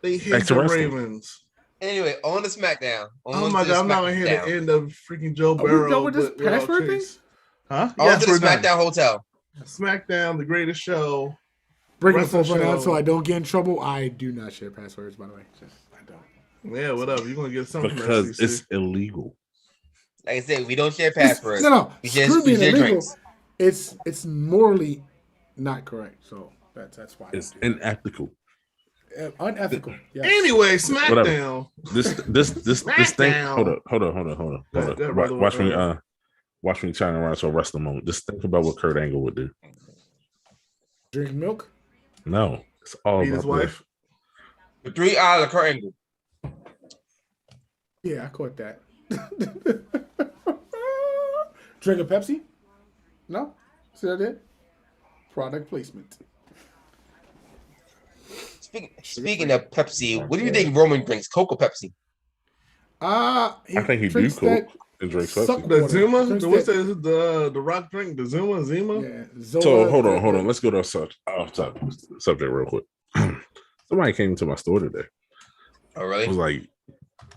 They hate the Ravens. Anyway, on the SmackDown. Oh my God, I'm not going to hear the end of freaking Joe Burrow. Are we done with this password thing? Huh? On to the SmackDown Hotel. SmackDown, the greatest show. Breaking the phone down so I don't get in trouble. I do not share passwords, by the way. I don't. Yeah, whatever. You're going to get something because it's illegal. Like I said, we don't share passwords. No. We Screw being share illegal. drinks. It's morally not correct. So that's why. It's unethical. Unethical. Yes. Anyway, SmackDown. This thing. Hold on. Watch me turn around to a wrestling moment. Just think about what Kurt Angle would do. Drink milk? No, it's all Beat about his wife. The 3 hours of Kurt Angle. Yeah, I caught that. Drink a Pepsi? No? See what I did? Product placement. Speaking of Pepsi, what do you think Roman drinks? Coke or Pepsi? I think he do Coke and drinks Pepsi. The Zuma? What's the Rock drink? The Zima? Yeah. So hold on. Let's go to our subject real quick. Somebody came to my store today. Oh, really? I was like,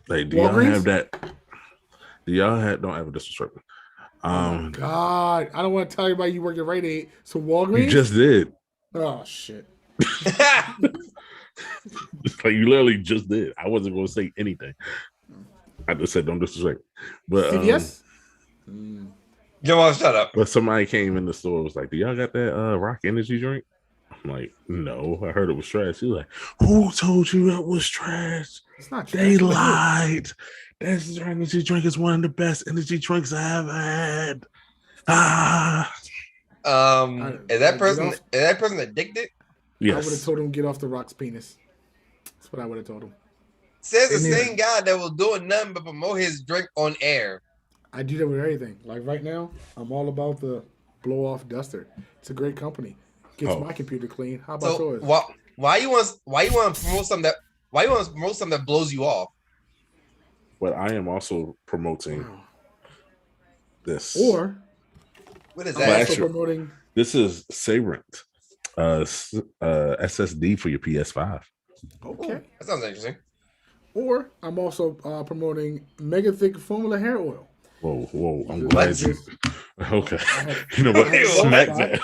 do y'all have that? Don't ever disrespect me. Oh God, I don't want to tell you about you work at Rite Aid. So Walgreens? You just did. Oh shit. Like you literally just did. I wasn't going to say anything. I just said don't disrespect. But CVS? Jamal, shut up. But somebody came in the store and was like, do y'all got that Rock energy drink? I'm like, no, I heard it was trash. He was like, who told you it was trash? It's not trash. They lied. This energy drink is one of the best energy drinks I ever had. Is that person addicted? I Yes. would have told him get off the Rock's penis. That's what I would have told him. Says the same guy that was doing nothing but promote his drink on air. I do that with everything. Like right now, I'm all about the blow off duster. It's a great company. Gets my computer clean. How about yours? Why you want to promote something that blows you off? But I am also promoting this. Or what is I'm that? also promoting. This is Sabrent SSD for your PS5. Okay, that sounds interesting. Or I'm also promoting Mega Thick Formula Hair Oil. Whoa! I'm glad you. Okay, you know what? Smackdown.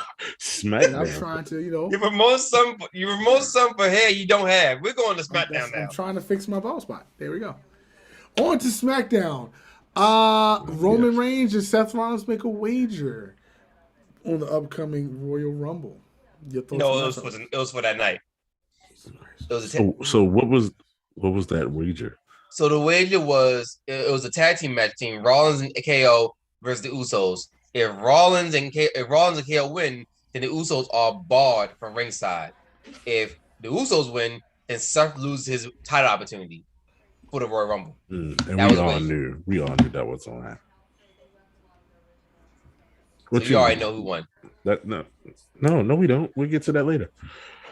I'm trying to, You promote some for hair you don't have. We're going to SmackDown now. I'm trying to fix my bald spot. There we go. On to SmackDown. Roman Reigns and Seth Rollins make a wager on the upcoming Royal Rumble. No, it was for that night. So what was that wager? So the wager was it was a tag team match team Rollins and KO versus the Usos. If Rollins and KO win, then the Usos are barred from ringside. If the Usos win, then Seth loses his title opportunity for the Royal Rumble. And we all knew that was on that. So you already know who won. No, we don't. We'll get to that later.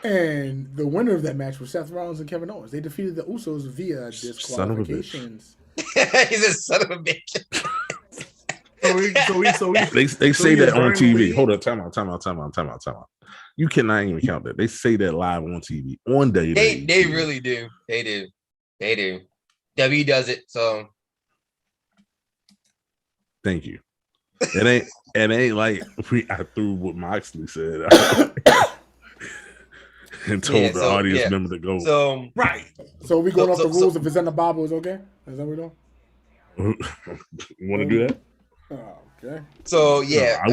And the winner of that match was Seth Rollins and Kevin Owens. They defeated the Usos via disqualifications. He's a son of a bitch. They say that on TV. Hold up, time out. You cannot even count that. They say that live on TV on day. They really do. They do. W does it. So thank you. It ain't like I threw what Moxley said and told the audience member to go. So right. So we going off the rules. If it's in the Bible, it's okay. Is that what we're doing? Want to do that? Oh, okay. So yeah, I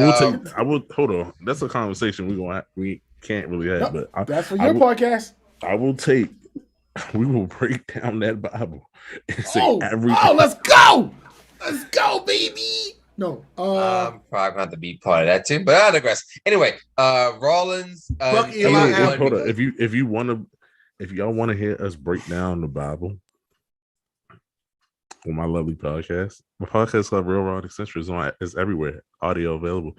will hold on. That's a conversation we can't really have. Nope, but that's for your podcast. We will break down that Bible and say let's go, baby. No. I'm probably gonna have to be part of that too, but I digress. Anyway, Rollins. Fuck I Eli mean, Apple. hold on. If y'all want to hear us break down the Bible on my lovely podcast, my podcast called Real Raw Eccentric is everywhere. Audio available.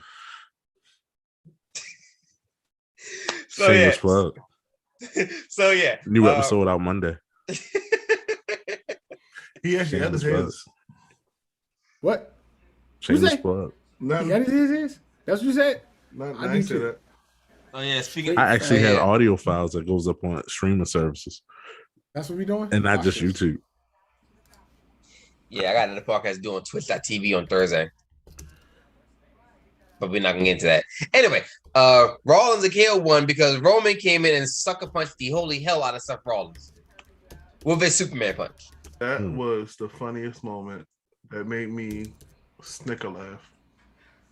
So Shameless plug. So yeah. New episode out Monday. He actually had his hands. What? Shameless plug. He had his? That's what you said? I didn't say that. Oh yeah, speaking. I actually had audio files that goes up on streaming services. That's what we doing? And not just YouTube. Yeah, I got another podcast doing Twitch.tv on Thursday. But we're not gonna get into that. Anyway, Rollins and KO won because Roman came in and sucker punched the holy hell out of Seth Rollins with his Superman punch. That was the funniest moment that made me snicker laugh.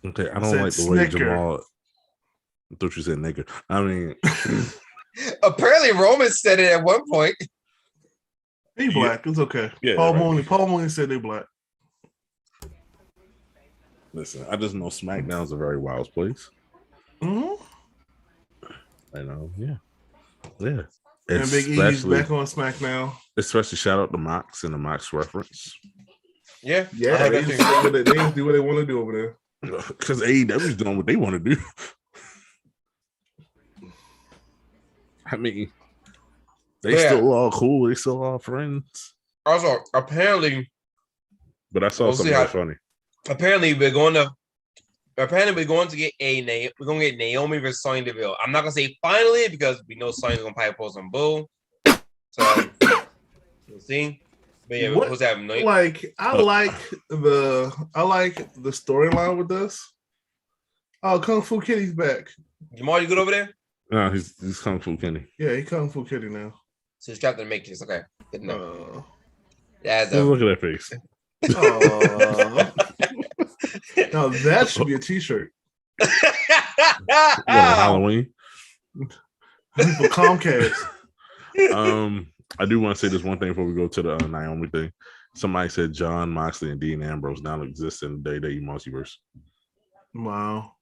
Okay, I don't like the way Jamal. I thought you said nigga. I mean, apparently Roman said it at one point. He black. It's okay. Yeah, Paul Mooney said they black. Listen, I just know SmackDown's a very wild place. Mm-hmm. I know, yeah. And Big E's back on SmackDown. Especially shout out to Mox and the Mox reference. Yeah. They just do what they want to do over there. Because AEW's doing what they want to do. I mean, they still all cool. They still all friends. Also, apparently, but I saw something that's funny. Apparently, we're going to get we're going to get Naomi versus Sonya Deville. I'm not going to say finally because we know Sonya's going to probably post some bull. So we'll see. But yeah, we'll have no. I like the storyline with this. Oh, Kung Fu Kitty's back. Jamal, you good over there? No, he's Kung Fu Kitty. Yeah, he's Kung Fu Kitty now. So he's trapped in the Matrix. Okay, good enough. Look at that face. Now that should be a T-shirt. Halloween for Comcast. I do want to say this one thing before we go to the Naomi thing. Somebody said John Moxley and Dean Ambrose now exist in the WWE multiverse. Wow.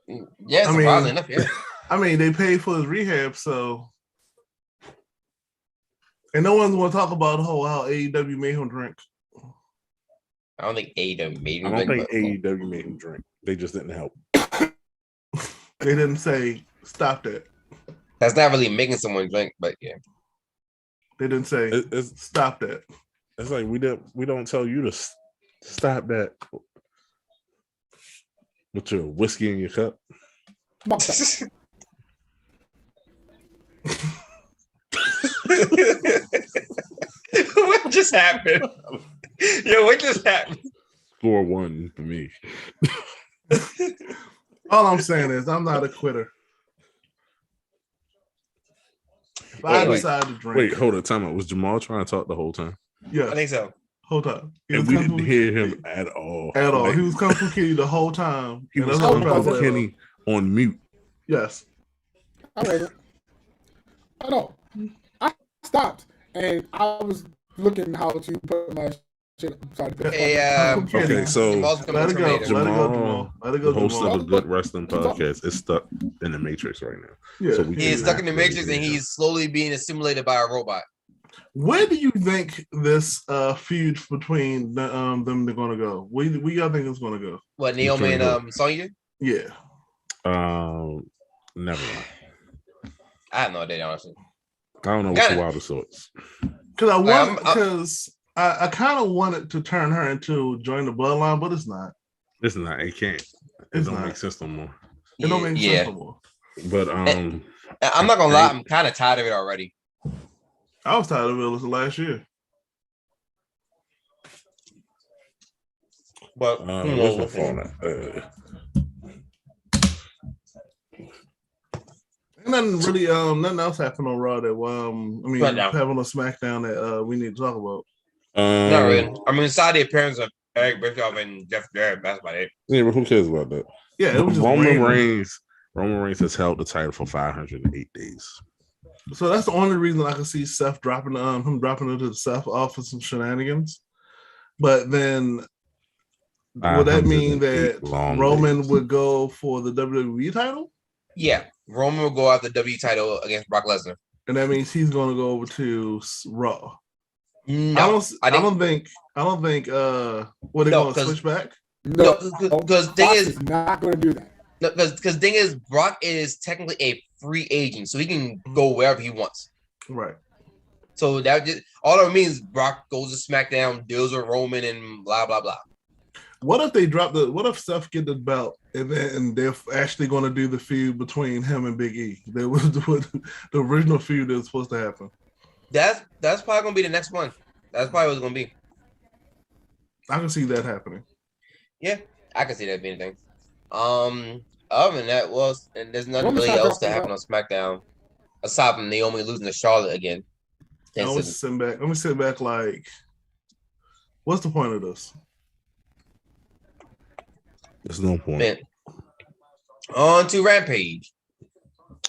Yeah, surprisingly enough, yeah. I mean, they paid for his rehab, so. And no one's going to talk about how AEW made him drink. I don't think AEW made him drink. I don't think AEW made him drink. They just didn't help. They didn't say, stop that. That's not really making someone drink, but yeah. They didn't say, stop that. It's like we don't tell you to stop that with your whiskey in your cup. What just happened? Yo, what just happened? 4-1 for me. All I'm saying is I'm not a quitter. If I decide to drink. Wait, hold on, time out. Was Jamal trying to talk the whole time? Yeah. I think so. Hold up. And we didn't hear him at all. At all. He was Kung Fu Kitty the whole time. He was Kung Fu Kitty on mute. Yes. I read it. I know. I stopped and I was looking how to put my shit. Okay, so let it go. Jamal, the host of a Good Wrestling Podcast, is stuck in the Matrix right now. Yeah. So he is stuck in the Matrix and he's slowly being assimilated by a robot. Where do you think this feud between them they're gonna go? Where y'all think it's gonna go? What, Naomi and Sonya? Yeah. Never mind. I have no idea, honestly. I don't know what the wildest sorts. Because I kind of wanted to turn her into join the bloodline, but it's not. It's not. It can't. It don't make sense no more. It don't make sense no more. But I'm not gonna lie, I'm kind of tired of it already. I was tired of it last year. But where's my phone? Nothing really, nothing else happened on Raw that having a SmackDown that we need to talk about. Not really. I mean, aside the appearance of Eric Bischoff and Jeff Jarrett, that's about it. Yeah, but who cares about that? Yeah, it was just Roman Reigns has held the title for 508 days. So that's the only reason I can see Seth dropping him dropping into the Seth off of some shenanigans. But then would that mean that 508 Roman days. would go for the WWE title? Yeah, Roman will go after the W title against Brock Lesnar. And that means he's going to go over to Raw. No, I don't think. What they going to switch back? No, because thing is not going to do that. No, because thing is, Brock is technically a free agent, so he can go wherever he wants. Right. So that just all it means Brock goes to SmackDown, deals with Roman, and blah blah blah. What if they drop the? What if Seth get the belt and then they're actually going to do the feud between him and Big E? That was the original feud that was supposed to happen. That's probably going to be the next one. That's probably what it's going to be. I can see that happening. Yeah, I can see that being a thing. Other than that, and there's nothing really else that happened on SmackDown aside from Naomi losing to Charlotte again. Let me sit back. Like, what's the point of this? There's no point. Man. On to Rampage.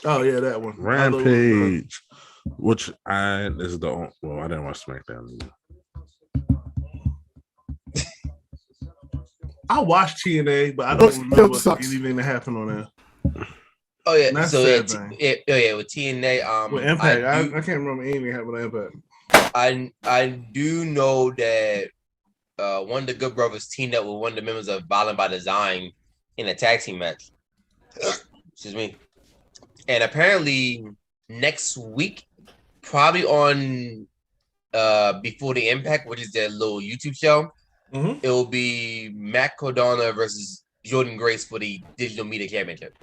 Oh yeah, that one. Rampage. Which this is the only, well, I didn't watch SmackDown either. I watched TNA, but I don't remember anything that happened on there. Oh yeah, that's so with TNA. With Impact, I can't remember anything happened with Impact. I do know that one of the Good Brothers teamed up with one of the members of Violent by Design in a tag team match. Excuse me. And apparently next week, probably on Before the Impact, which is their little YouTube show, it will be Matt Cardona versus Jordan Grace for the Digital Media Championship.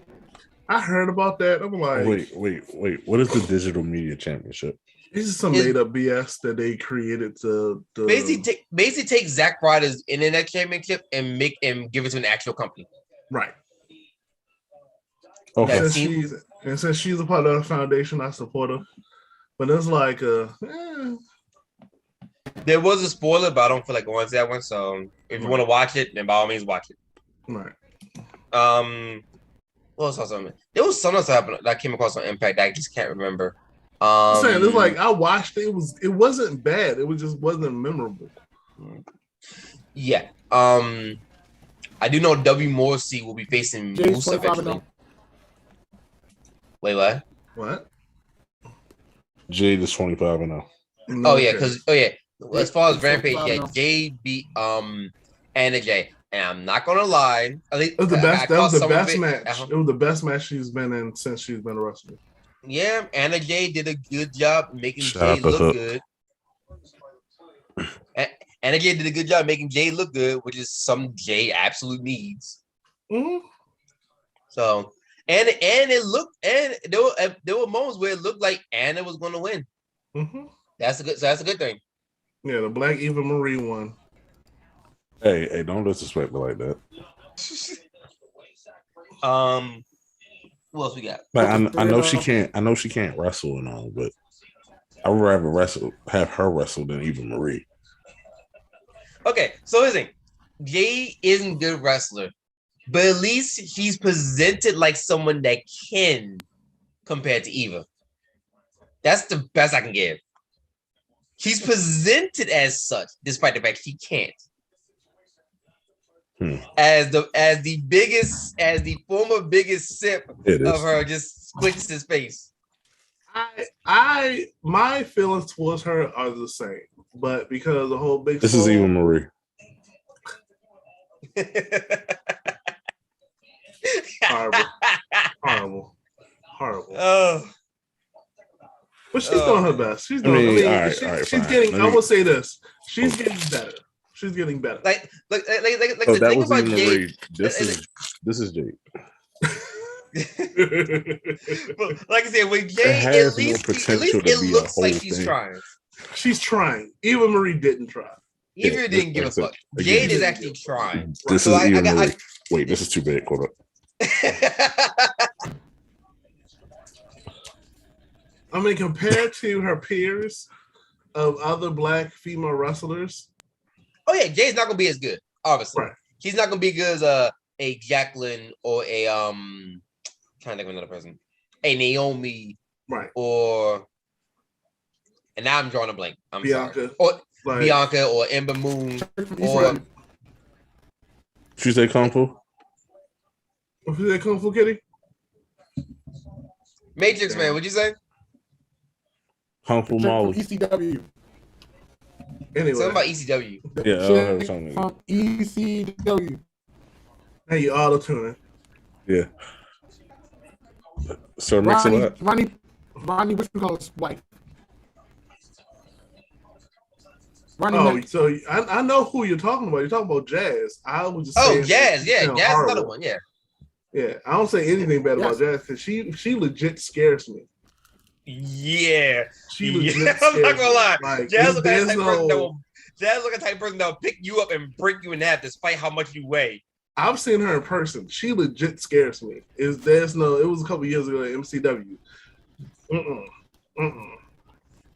I heard about that. I'm like, wait. What is the Digital Media Championship? This is some made up BS that they created to basically take Zack Ryder's Internet Championship and give it to an actual company. Right. Okay. Since she's a part of the foundation, I support her. But it's like there was a spoiler, but I don't feel like going to that one. So if you want to watch it, then by all means watch it. Right. What else something? There was something else that happened that I came across on Impact. I just can't remember. I'm saying it's like I watched it. It wasn't bad. It just wasn't memorable. Yeah. I do know W. Morrissey will be facing Moose eventually. Wait, what? What? Jade is 25-0. Oh yeah, as far as Rampage, Jade beat Anna Jay. And I'm not gonna lie, it was the best. That was the best match. It was the best match she's been in since she's been a wrestler. Yeah, Anna Jay did a good job making Jay look good. Anna Jay did a good job making Jay look good, which is something Jay absolutely needs. Mm-hmm. So, and it looked, and there were moments where it looked like Anna was going to win. Mm-hmm. That's a good thing. Yeah, the Black Eva Marie won. Hey, don't disrespect me like that. What else we got? Like I know she can't wrestle and all, but I would rather have her wrestle than Eva Marie. Okay, so here's the thing. Jay isn't a good wrestler, but at least she's presented like someone that can compared to Eva. That's the best I can give. She's presented as such, despite the fact she can't. As the former biggest sip of her just squinches his face. My feelings towards her are the same, but because the whole big this is Eva Marie. Horrible. Oh. But she's doing her best. She's doing. She's getting. I will say this. She's getting better. She's getting better. Like so the that thing was about Jade. Jade. This is Jade. But like I said, with Jade, at least it looks like she's trying. She's trying. Eva Marie didn't try. Eva didn't give a fuck. Jade is actually trying. This is Eva Marie. Wait, this is too big. Hold up. I mean, compared to her peers of other Black female wrestlers. Oh yeah, Jay's not gonna be as good. Obviously, right. She's not gonna be good as a Jacqueline or a trying to think of another person, a Naomi, right? And now I'm drawing a blank. I'm Bianca, sorry. Or Bianca or Ember Moon or She say Kung Fu? What you say, Kung Fu Kitty? Matrix Man, what'd you say? Kung Fu Molly. ECW. Anyway. Something about ECW. Yeah, I heard something. From ECW. Hey, you auto tuning. Yeah. Sir Mix-a-Lot. Ronnie, what you call his wife? Ronnie Oh, Mack. so I know who you're talking about. You're talking about Jazz. I was just Oh, saying Jazz. Yeah, sound Jazz is horrible. another one. Yeah. Yeah, I don't say anything bad about Jazz because she legit scares me. Yeah. She legit I'm not gonna me. lie. Like, Jazz look like a type of person that will pick you up and break you in half despite how much you weigh. I've seen her in person. She legit scares me. It was a couple years ago at MCW.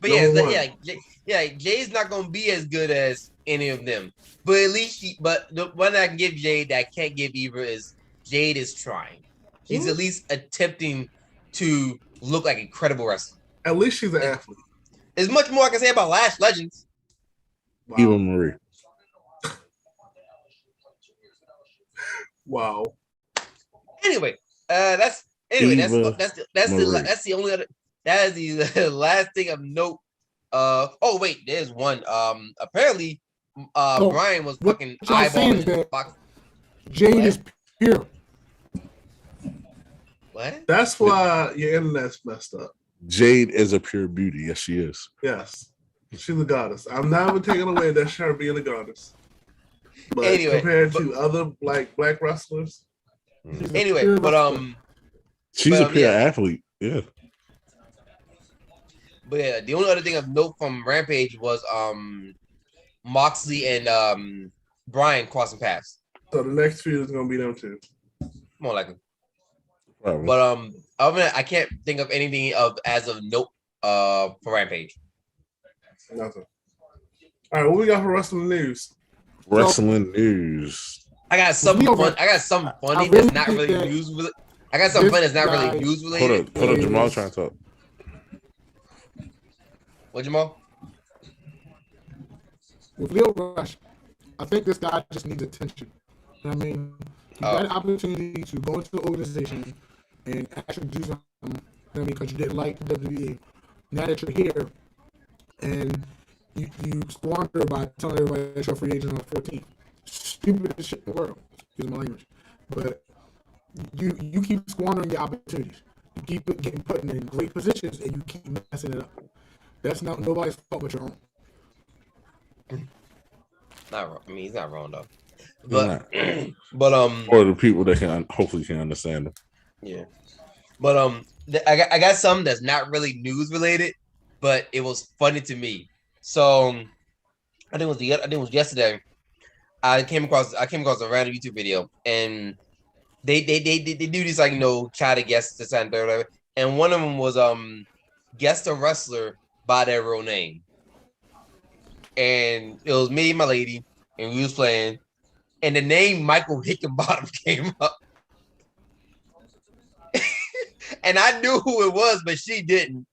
But Jay's not gonna be as good as any of them. But at least the one I can give Jade that I can't give Eva is Jade is trying. He's at least attempting to look like a credible wrestler. At least she's an athlete. There's much more I can say about Lash Legends. Wow. Eva Marie. Wow. Anyway, that's the only other. That is the last thing of note. Oh wait, there's one. Apparently, Brian was fucking eyeballing box. Jade is pure. What? That's why your internet's messed up. Jade is a pure beauty. Yes, she is. Yes, she's a goddess. I'm never taking away that her being a goddess. But compared to other black wrestlers. Anyway, she's a pure athlete. Yeah. But yeah, the only other thing of note from Rampage was Moxley and Brian crossing paths. So the next feud is gonna be them two. More likely. Probably. But other than that, I can't think of anything as of note for Rampage. Nothing. All right, what we got for wrestling news? Wrestling news. I got something fun. I got something funny that's not really news related. I got something funny that's not really news related. Hold up, Jamal trying to talk. What, Jamal? With Leo Rush, I think this guy just needs attention. You know what I mean? He got an opportunity to go into the organization and actually do something. You know what I mean? Because you didn't like the WWE. Now that you're here, and you squander by telling everybody that you're a free agent on 14th. Stupidest shit in the world. Excuse my language. But you keep squandering your opportunities. You keep getting put in great positions, and you keep messing it up. That's not nobody's fault but your own. Not wrong. I mean, he's not wrong though. But or the people that can hopefully can understand him. Yeah. But I got something that's not really news related, but it was funny to me. So I think it was yesterday. I came across a random YouTube video, and they do this like try to guess this and third, and one of them was guess the wrestler by their real name, and it was me and my lady, and we was playing, and the name Michael Hickenbottom came up, and I knew who it was, but she didn't.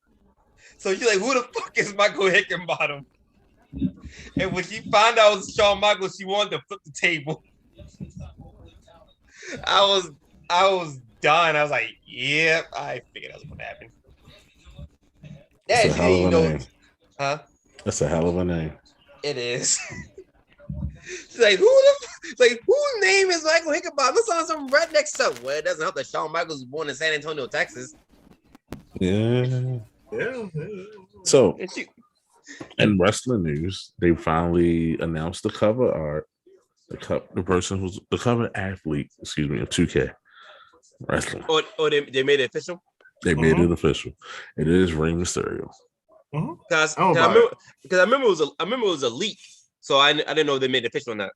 So she's like, "Who the fuck is Michael Hickenbottom?" And when she found out it was Shawn Michaels, she wanted to flip the table. I was done. I was like, "Yep, I figured that was gonna happen." Yeah, That's a hell of a name. Huh? That's a hell of a name. It is. She's like, whose name is Michael Hickenbottom? Let's on some redneck stuff. Well, it doesn't help that Shawn Michaels was born in San Antonio, Texas. Yeah. So, in wrestling news, they finally announced the cover art. The person who's the cover athlete, of 2K wrestling. Oh, they made it official? They made it official. It is Rey Mysterio. Because I remember it was a leak, so I didn't know if they made it official or not.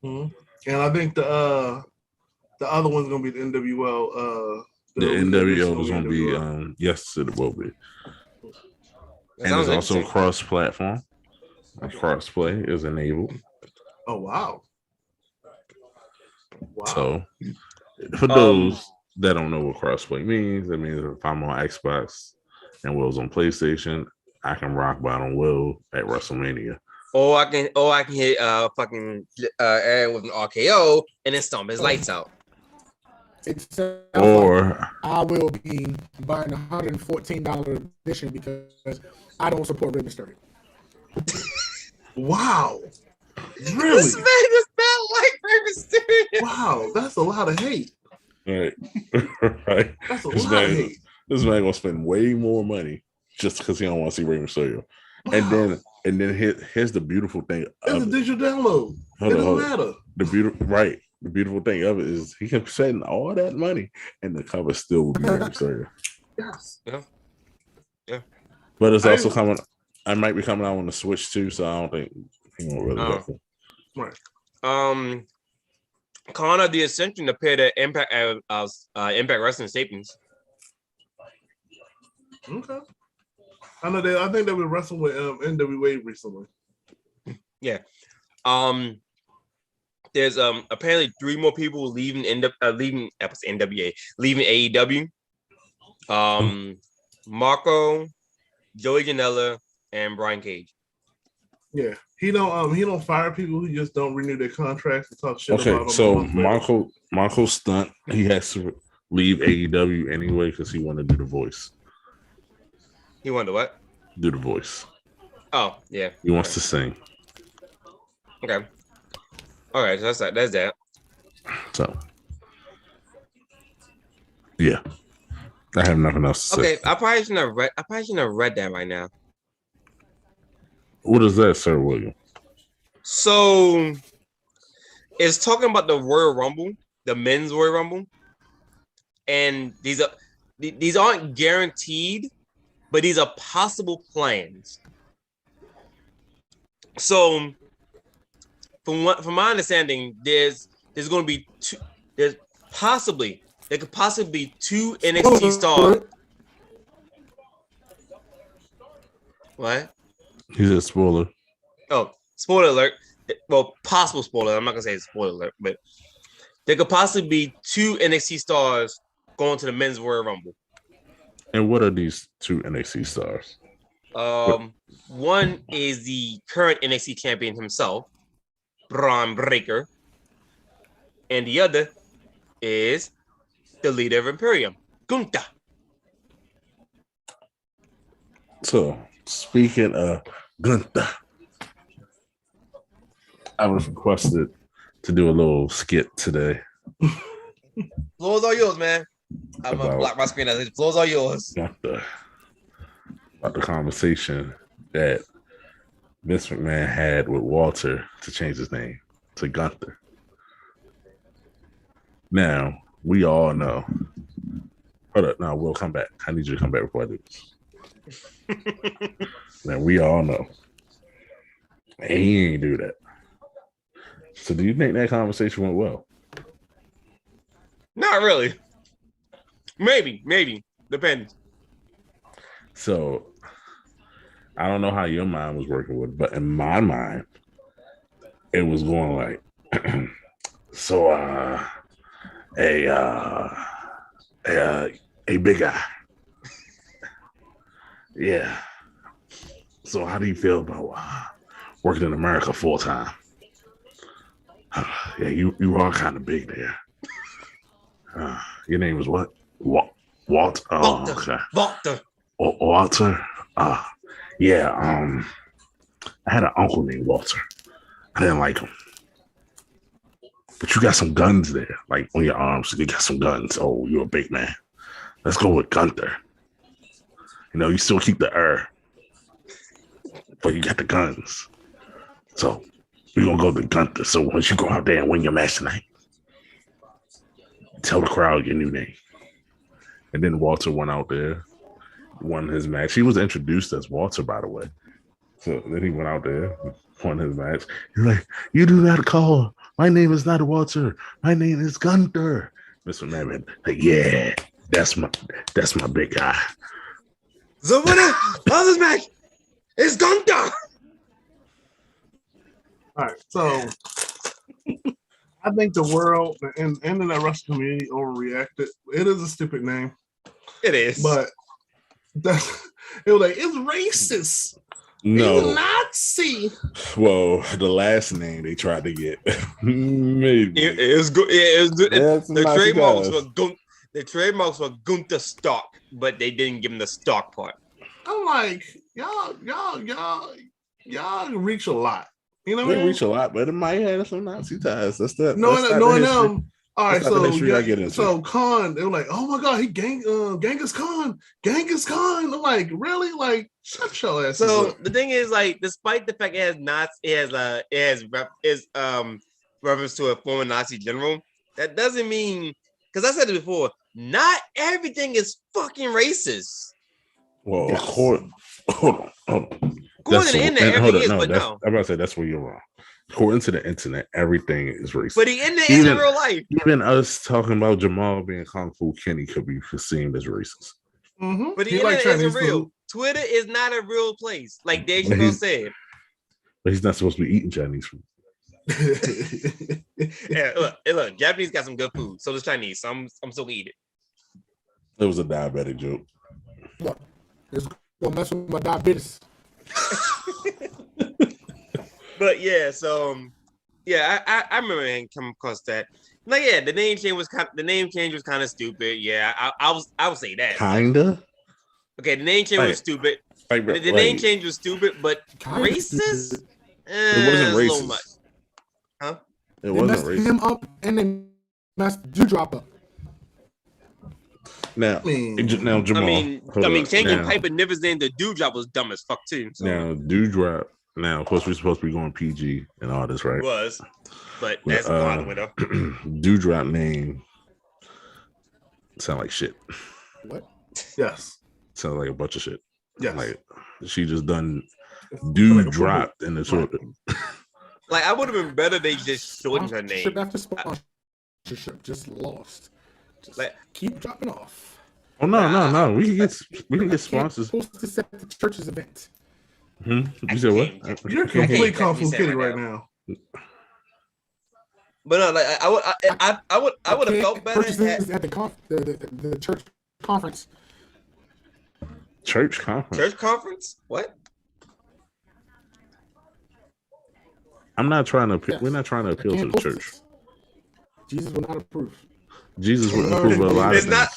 And I think the other one's gonna be the NWL. The NWL is gonna be yes, it will be. And it's also cross-platform. Cross-play is enabled. Oh wow! So, for those that don't know what cross-play means, it means if I'm on Xbox and Will's on PlayStation, I can rock bottom Will at WrestleMania Or I can hit fucking Aaron with an RKO and then stomp his lights out. It sounds Or like I will be buying a $114 edition because I don't support Rey Mysterio. Wow. Really? This man does not like Rey Mysterio. Wow, that's a lot of hate. right, right. That's a This lot of man, hate. this man gonna spend way more money just because he don't want to see Rey Mysterio. Wow. And then here's the beautiful thing. It's a digital download. It doesn't matter. The beautiful thing of it is he can spend all that money and the cover still will be Rey Mysterio. Yes. Yeah. But it's also coming. I might be coming out on the Switch too, so I don't think he won't really like it. Right. Connor the Ascension appeared at Impact Wrestling Staples. Okay. I know I think they were wrestling with NWA recently. Yeah. There's apparently 3 more people leaving NWA, leaving AEW. Marco, Joey Janela, and Brian Cage. Yeah, he don't fire people who just don't renew their contracts and talk shit about them. Okay, so Marco Stunt, he has to leave AEW anyway because he wanted to do the voice. He wanted to what? Do the voice. Oh, yeah. He wants to sing. Okay. All right, so that's that. So, yeah, I have nothing else to say. Okay, I probably shouldn't have read that right now. What is that, Sir William? So, it's talking about the Royal Rumble, the men's Royal Rumble, and these aren't guaranteed, but these are possible plans. So, from my understanding, there's going to be two. There could possibly be 2 NXT stars. What? He said spoiler. Oh, spoiler alert. Well, possible spoiler. I'm not gonna say it's spoiler alert, but there could possibly be 2 NXT stars going to the men's Royal Rumble. And what are these 2 NXT stars? One is the current NXT champion himself, Braun Breaker, and the other is the leader of Imperium, Gunther. So, speaking of Gunther, I was requested to do a little skit today. Floor's all yours, man. I'm gonna block my screen. The floor's all yours. About the conversation that Vince McMahon had with Walter to change his name to Gunther. Now, we all know. Hold up, now we'll come back. I need you to come back before I do this. Now, we all know. He ain't do that. So do you think that conversation went well? Not really. Maybe. Depends. So I don't know how your mind was working with it, but in my mind, it was going like, a big guy. Yeah. So how do you feel about working in America full time? Yeah, you are kind of big there. Your name was what? Walter. Oh, okay. Walter. Walter. Yeah. I had an uncle named Walter. I didn't like him, but you got some guns there, like on your arms. You got some guns. Oh, you're a big man. Let's go with Gunther. You know, you still keep the but you got the guns. So we're gonna go to Gunther. So once you go out there and win your match tonight, tell the crowd your new name. And then Walter went out there, won his match. He was introduced as Walter, by the way. So then he went out there, won his match. He's like, you do not call. My name is not Walter. My name is Gunther. Mr. McMahon, like, yeah, that's my big guy. The winner of this match is Gunther. All right, so I think the world and the internet wrestling community overreacted. It is a stupid name. It is, but it was like it's racist No. Nazi. Well, the last name they tried to get. Maybe. It was good. It was good. The trademarks guys. were Trademarks were Gunther Stark, but they didn't give him the Stark part. I'm like, y'all reach a lot. You know what I mean? Reach a lot, but it might have some Nazi ties. That's the Knowing them. All right, so Khan, they were like, "Oh my God, he Genghis Khan." I'm like, really? Like, shut your ass. So the thing is, like, despite the fact it has reference to a former Nazi general, that doesn't mean, because I said it before, not everything is fucking racist. Well, yes. hold on. According to the internet, everything is, but no. I'm about to say that's where you're wrong. According to the internet, everything is racist. But the internet is in real life. Even us talking about Jamal being Kung Fu Kenny could be perceived as racist. Mm-hmm. But the internet isn't real. Food. Twitter is not a real place, like Dave Chappelle said. But he's not supposed to be eating Chinese food. Yeah, look, Japanese got some good food. So does Chinese. So I'm still eat it. It was a diabetic joke. Look, it's gonna mess with my diabetes. But yeah, so yeah, I remember coming across that. Like, yeah, the name change was kind of stupid. Yeah, I would say that. Kinda. Okay, the name change was stupid. The name change was stupid, but racist. It wasn't racist. A little much. Huh? It wasn't racist. Him up and then messed Dewdrop up. Now, Jamal. I mean, changing Piper Niven's name to Dewdrop was dumb as fuck too. So. Now, Dewdrop. Now, of course, we're supposed to be going PG and all this, right? But that's gone the window. Dewdrop name sound like shit. What? Yes. Sounds like a bunch of shit. Yes. Like she just done Dewdropped in the toilet. Like, I would have been better they just shortened her name. After sponsorship, just lost. Just like, keep dropping off. Oh no. We can get sponsors. Supposed to set the church's event. You said what? You're complete Kung Fu Kitty right now. But no, like I would have felt better at the church conference. Church conference. Church conference? What? I'm not trying to. Yes. We're not trying to appeal to the church. Jesus will not approve. Jesus would approve of a lot of things. Not.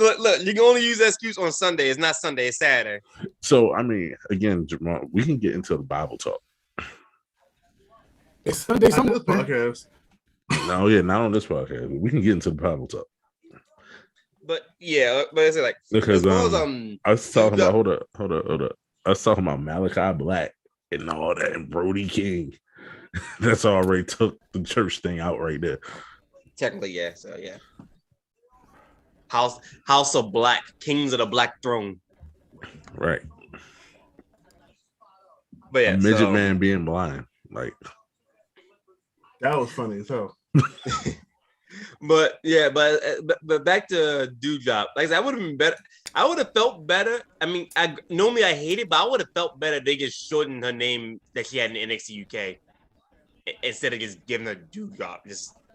Look, you can only use that excuse on Sunday. It's not Sunday, it's Saturday. So, I mean, again, Jamal, we can get into the Bible talk. It's Sunday, on this podcast. No, yeah, not on this podcast. We can get into the Bible talk. But yeah, but it's like because I was talking about hold up. I was talking about Malachi Black and all that and Brody King. That's already took the church thing out right there. Technically, yeah. So yeah. House of Black, Kings of the Black Throne. Right. But yeah, a midget man being blind. Like that was funny as hell. But yeah, but back to Dewdrop. Like I said, I would have been better. I would have felt better. I mean, normally I hate it, but I would have felt better. They just shortened her name that she had in NXT UK instead of just giving her Dewdrop.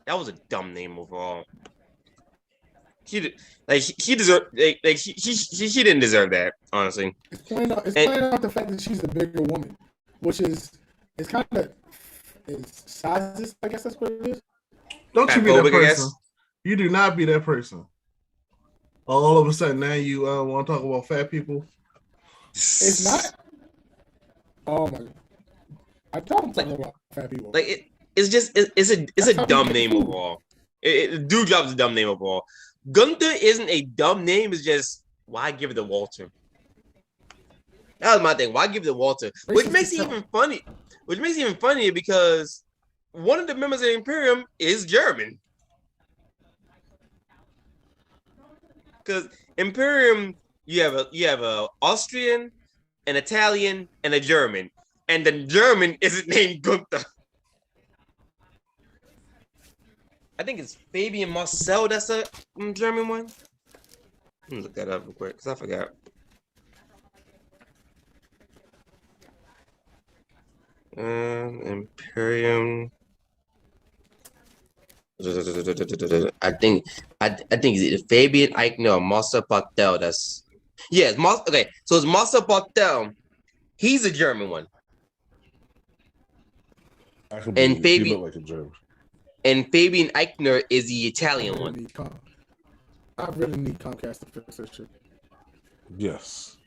That was a dumb name overall. She deserved she didn't deserve that, honestly. It's pointing out the fact that she's a bigger woman, which is kind of sizes. I guess that's what it is. Don't you be that person? You do not be that person. All of a sudden now you want to talk about fat people. It's not. Oh my! I don't talk about fat people. Like it's a dumb name overall. Dewdrop's a dumb name overall. Gunther isn't a dumb name. It's just why give it to Walter? That was my thing. Why give it to Walter? Which makes it even funny. Which makes it even funnier because one of the members of the Imperium is German. Because Imperium, you have a Austrian, an Italian, and a German, and the German isn't named Gunther. I think it's Fabian Marcel. That's a German one. Let me look that up real quick because I forgot. Imperium. I think it's Fabian Eichner or Marcel Pachtel. Okay. So it's Marcel Pachtel, He's a German one. And Fabian, look like a German. And Fabian Eichner is the Italian one. I really need Comcast to fix this shit. Yes.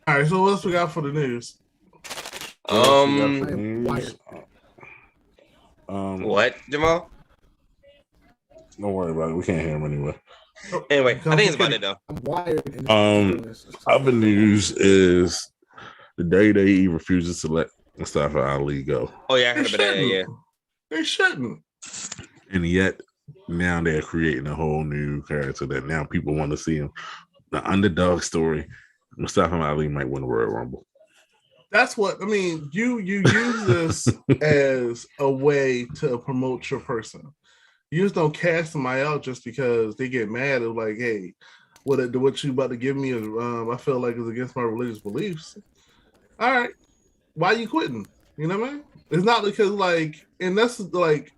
All right, so what else we got for the news? What, Jamal? Don't worry about it. We can't hear him anyway. Anyway, I think it's about it though. I'm wired. Other news is the WWE refuses to let Mustafa Ali go. Oh yeah, I heard about that. Yeah, they shouldn't. And yet now they're creating a whole new character that now people want to see him. The underdog story. Mustafa Ali might win the Royal Rumble. That's what I mean. You use this as a way to promote your person. You just don't cast somebody out just because they get mad at like, hey, what you about to give me is I feel like it's against my religious beliefs. All right, why are you quitting? You know what I mean? It's not because like, and that's like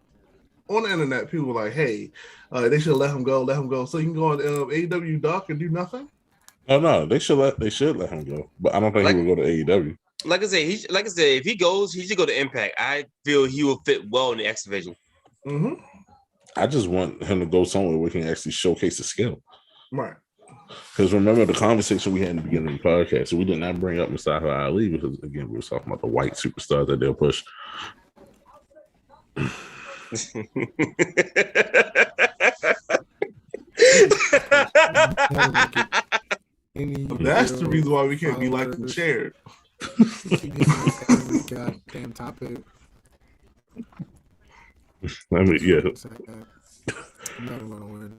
on the internet, people are like, hey, they should let him go. So you can go on AEW Doc and do nothing. No, they should let him go, but I don't think he will go to AEW. Like I said, if he goes, he should go to Impact. I feel he will fit well in the X division. Mm-hmm. I just want him to go somewhere where we can actually showcase the skill. Right. Because remember the conversation we had in the beginning of the podcast, so we did not bring up Mustafa Ali because, again, we were talking about the white superstars that they'll push. That's the reason why we can't be like the chair. Goddamn topic. I mean, yeah. I'm never gonna win.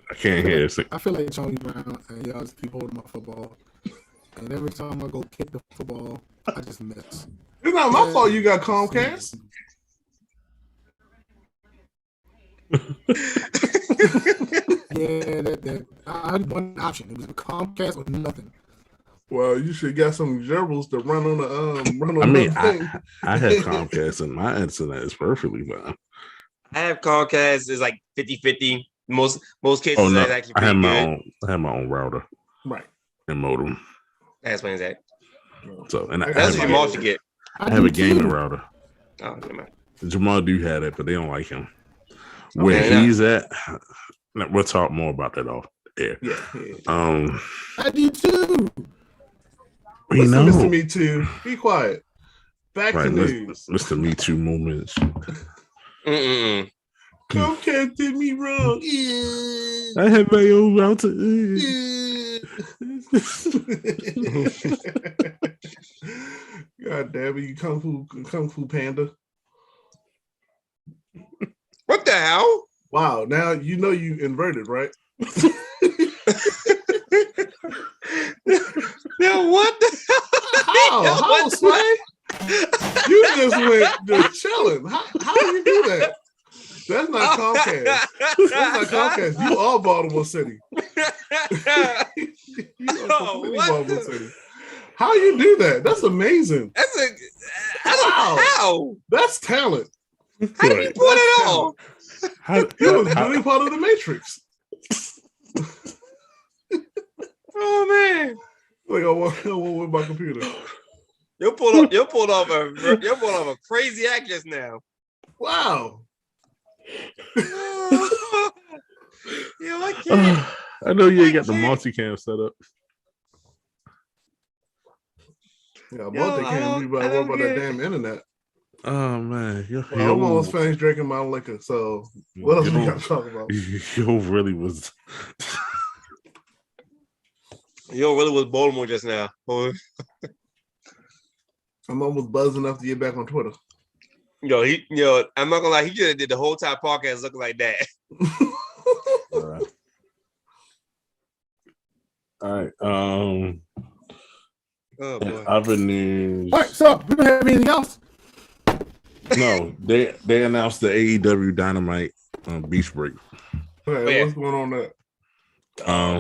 I can't hear it. I feel like Tony Brown and y'all just keep holding my football. And every time I go kick the football, I just miss. It's not my fault you got Comcast. Yeah, that I had one option. It was a Comcast with nothing. Well, you should get some gerbils to run on the run on. I mean, the thing. I have Comcast and my internet is perfectly fine. I have Comcast. It's like 50-50. Most cases. Oh no, actually I have my good. own. I have my own router, Right, and modem. That explains that. So, and That's what Jamal should get. I have a gaming router. Oh, never mind. Jamal do have it, but they don't like him. Where he's at, we'll talk more about that off air. Yeah. I do too. We know. Mr. Me Too. Be quiet. Back to news. Mr. Me Too moments. Comcast did me wrong. I have my own router. God damn it, you Kung Fu Panda. What the hell? Wow, now you know you inverted, right? Now what the hell? How, Sway? You just chilling. How do you do that? That's not Comcast. That's not Comcast. You are Baltimore City. You are completely Baltimore City. How you do that? That's amazing. How? That's talent. How did you pull it off? He was really part of the Matrix. Oh man! Like I want with my computer. You pulled off a crazy act just now. Wow. Yo, I can't. I know you ain't got the multicam set up. Yeah, multicam. You better worry about that damn internet. Oh man, I'm almost finished drinking my liquor. So what else we got to talk about? Yo, really was. Yo, really was Baltimore just now. I'm almost buzzing enough to get back on Twitter. Yo, I'm not gonna lie, he just did the whole time podcast looking like that. All right. Oh boy. Other news. All right, so we don't have anything else. No, they announced the AEW Dynamite Beach Break. Hey, what's going on there?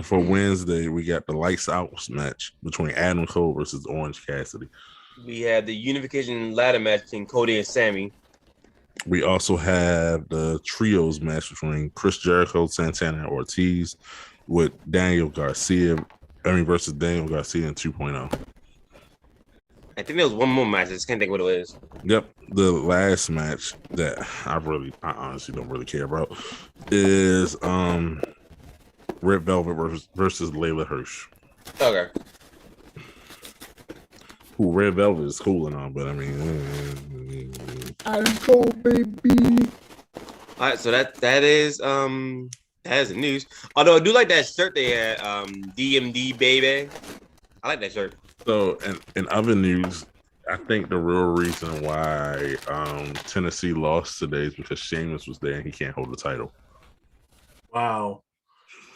For Wednesday, we got the Lights Out match between Adam Cole versus Orange Cassidy. We have the unification ladder match between Cody and Sammy. We also have the trios match between Chris Jericho, Santana, and Ortiz with Daniel Garcia. Versus Daniel Garcia in 2.0. I think there was one more match. I just can't think what it was. Yep, the last match that I honestly don't really care about is Red Velvet versus Layla Hirsch. Okay. Who Red Velvet is cool and all, but I mean, I'm cold, baby. All right, so that is the news. Although I do like that shirt they had, DMD baby. I like that shirt. So, in other news, I think the real reason why Tennessee lost today is because Sheamus was there and he can't hold the title. Wow.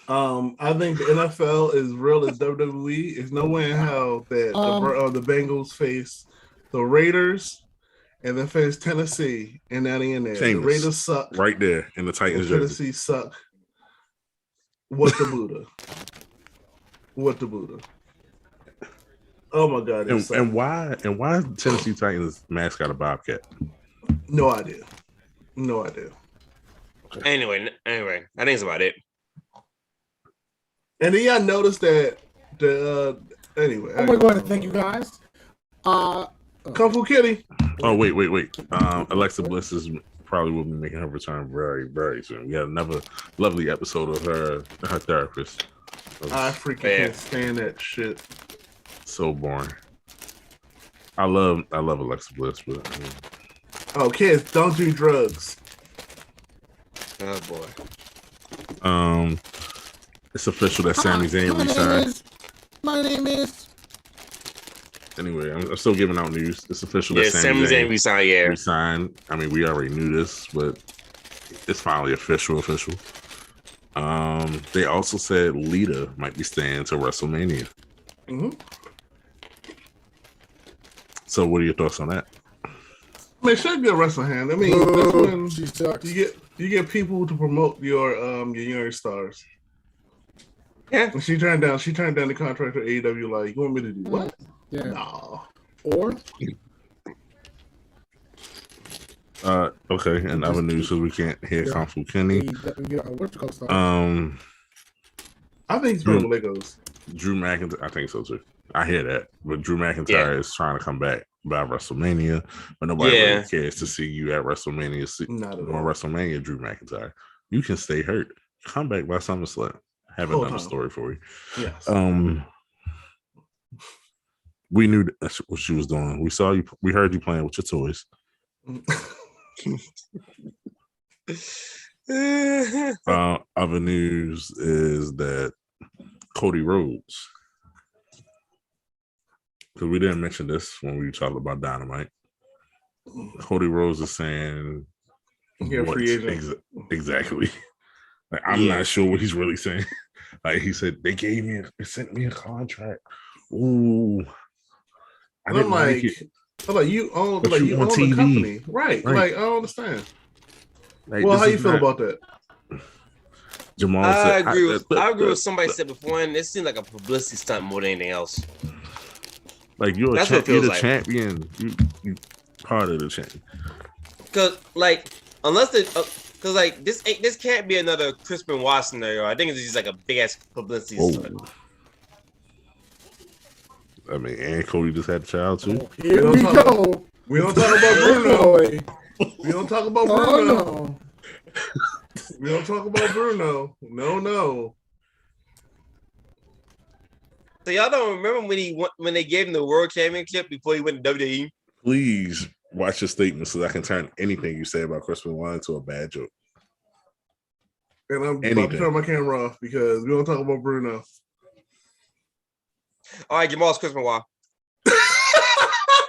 I think the NFL is real as WWE. There's no way in hell that the Bengals face the Raiders and then face Tennessee and that in there. Sheamus, the Raiders suck. Right there in the Titans jersey. Tennessee suck. What the Buddha? What the Buddha? Oh my God! And why is Tennessee Titans mascot a bobcat? No idea. No idea. Anyway, I think it's about it. And then y'all noticed that anyway. I'm gonna go ahead and thank you guys. Kung Fu Kitty. Oh wait. Alexa Bliss is probably will be making her return very, very soon. We had another lovely episode of her therapist. I freaking can't stand that shit. So boring. I love Alexa Bliss, but oh, kids, don't do drugs. Oh boy. It's official that Sami Zayn resigned. My name is. Anyway, I'm still giving out news. It's official Yeah, that Sami Zayn resigned. I mean, we already knew this, but it's finally official. They also said Lita might be staying to WrestleMania. Mm-hmm. So, what are your thoughts on that? I mean, she'd be a wrestling hand. I mean, that's when you get people to promote your younger stars. Yeah. And she turned down the contract for AEW. Like, you want me to do what? Yeah. No. Or. Okay. And other news, because we can't hear Kung Fu Kenny. I think it's pretty Legos. Drew McIntyre. I think so too. I hear that, but Drew McIntyre is trying to come back by WrestleMania, but nobody really cares to see you at WrestleMania. WrestleMania, Drew McIntyre. You can stay hurt. Come back by SummerSlam. Have another story for you. Yes. We knew that's what she was doing. We saw you. We heard you playing with your toys. Other news is that Cody Rhodes, because we didn't mention this when we talked about Dynamite. Cody Rhodes is saying, free agent. Exactly. Like, I'm not sure what he's really saying. Like, he said they sent me a contract. Ooh, I didn't like it. Like you own the company, right? Like, I don't understand. Like, well, how you feel about that? Jamal I agree with what somebody said before, and it seems like a publicity stunt more than anything else. Like, you're the champion. You part of the champion. Because this can't be another Chris Benoit scenario. I think it's just like a big ass publicity stunt. I mean, and Cody just had a child too. Here we go. We don't talk about Bruno. We don't talk about Bruno. No. We don't talk about Bruno. No. So y'all don't remember when they gave him the world championship before he went to WWE? Please watch your statement so that I can turn anything you say about Chris Benoit into a bad joke. And I'm about to turn my camera off because we don't talk about Bruno. All right, Jamal's Chris Benoit.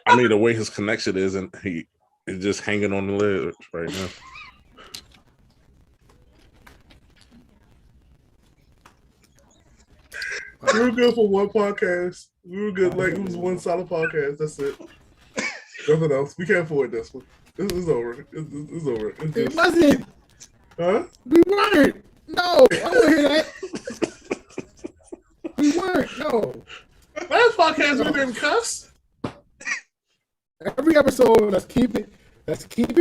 I mean, the way his connection is, and he is just hanging on the ledge right now. We were good for one podcast. We were good. Like, it was one solid podcast. That's it. Nothing else. We can't afford this one. This is over. It's over. It wasn't. Huh? We weren't. No, I don't hear that. We weren't. No. Last podcast we didn't cuss. Every episode, let's keep it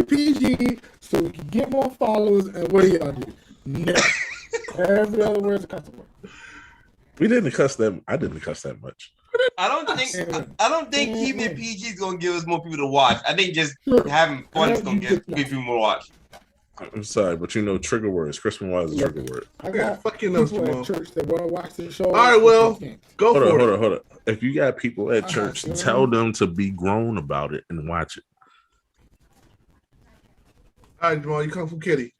PG so we can get more followers. And what do y'all do? No. Every other word is a cuss word. We didn't cuss that. I didn't cuss that much. I don't think keeping it PG is gonna give us more people to watch. I think just having fun is gonna give people more to watch. I'm sorry, but trigger words. Christmas was a trigger word. I got fucking people at church that want to watch this show. All right, well, go for it. Hold on. If you got people at church, tell them to be grown about it and watch it. All right, Jamal, you come from Kitty.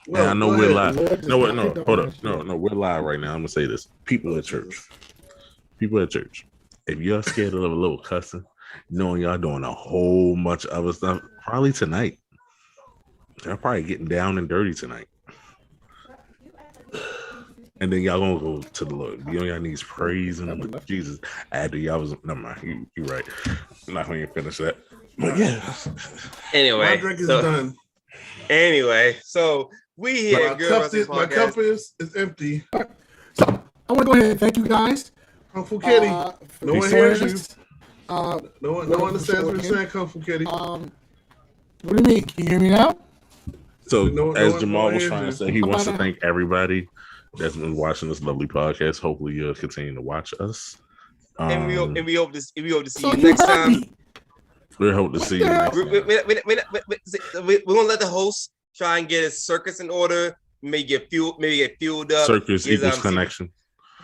Well, I know we're live. No, hold up. No, we're live right now. I'm gonna say this. People at church. If you're scared of a little cussing, knowing y'all doing a whole bunch of other stuff, probably tonight. Y'all probably getting down and dirty tonight. And then y'all gonna go to the Lord. You on y'all knees praising Jesus. After y'all was never mind. You right. I'm not gonna finish that. But yeah. Anyway, my drink is done. Anyway, so we here. My cup is empty. So I want to go ahead and thank you guys. Kung Fu Kitty. No one hears you. No one understands what you're saying, Kung Fu Kitty. What do you mean? Can you hear me now? So as Jamal was trying to say, he wants to thank everybody that's been watching this lovely podcast. Hopefully you'll continue to watch us. And we hope to see you next time. We hope to see you next time. We're gonna let the host try and get his circus in order, maybe get fueled up. Circus equals connection.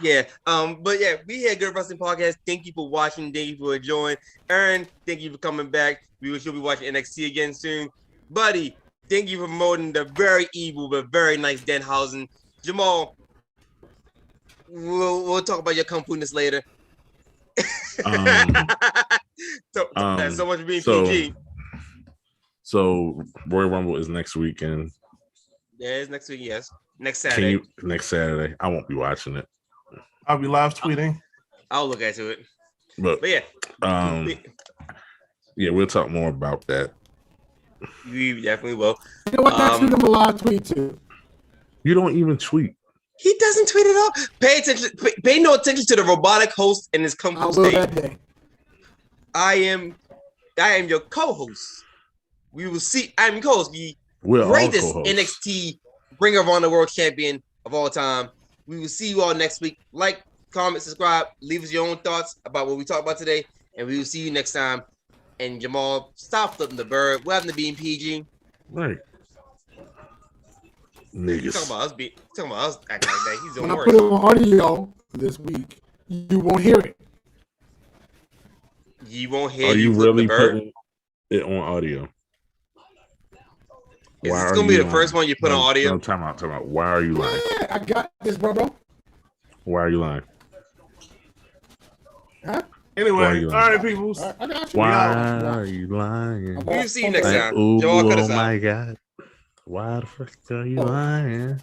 Yeah. But yeah, we here at Good Wrestling Podcast. Thank you for watching. Thank you for enjoying. Aaron, thank you for coming back. We will be watching NXT again soon. Buddy, thank you for promoting the very evil but very nice Denhausen. Jamal, we'll talk about your kung fu-ness later. So much for being PG. So Royal Rumble is next weekend. Yeah, it's next week. Yes, next Saturday. Next Saturday. I won't be watching it. I'll be live tweeting. I'll look into it. But yeah, yeah, we'll talk more about that. We definitely will. You know what? That's what I'm a live tweet too. You don't even tweet. He doesn't tweet at all. Pay attention. Pay no attention to the robotic host and his kung fu state. I am your co-host. We will see. I'm co-host. The greatest NXT Ring of Honor World Champion of all time. We will see you all next week. Like, comment, subscribe, leave us your own thoughts about what we talked about today, and we will see you next time. And Jamal, stop flipping the bird. What happened to being PG? Right. Niggas. Talking about us acting like that. He's doing when worse. I put it on audio this week, you won't hear it. You won't hear. Are you really putting it on audio? Is this gonna be the first one you put on audio? No, time out. Why are you lying? Yeah, I got this, bro. Why are you lying? Huh? Anyway, all right, people. I got you. Why are you lying? We'll see you next time. Oh my God. Why the fuck are you lying?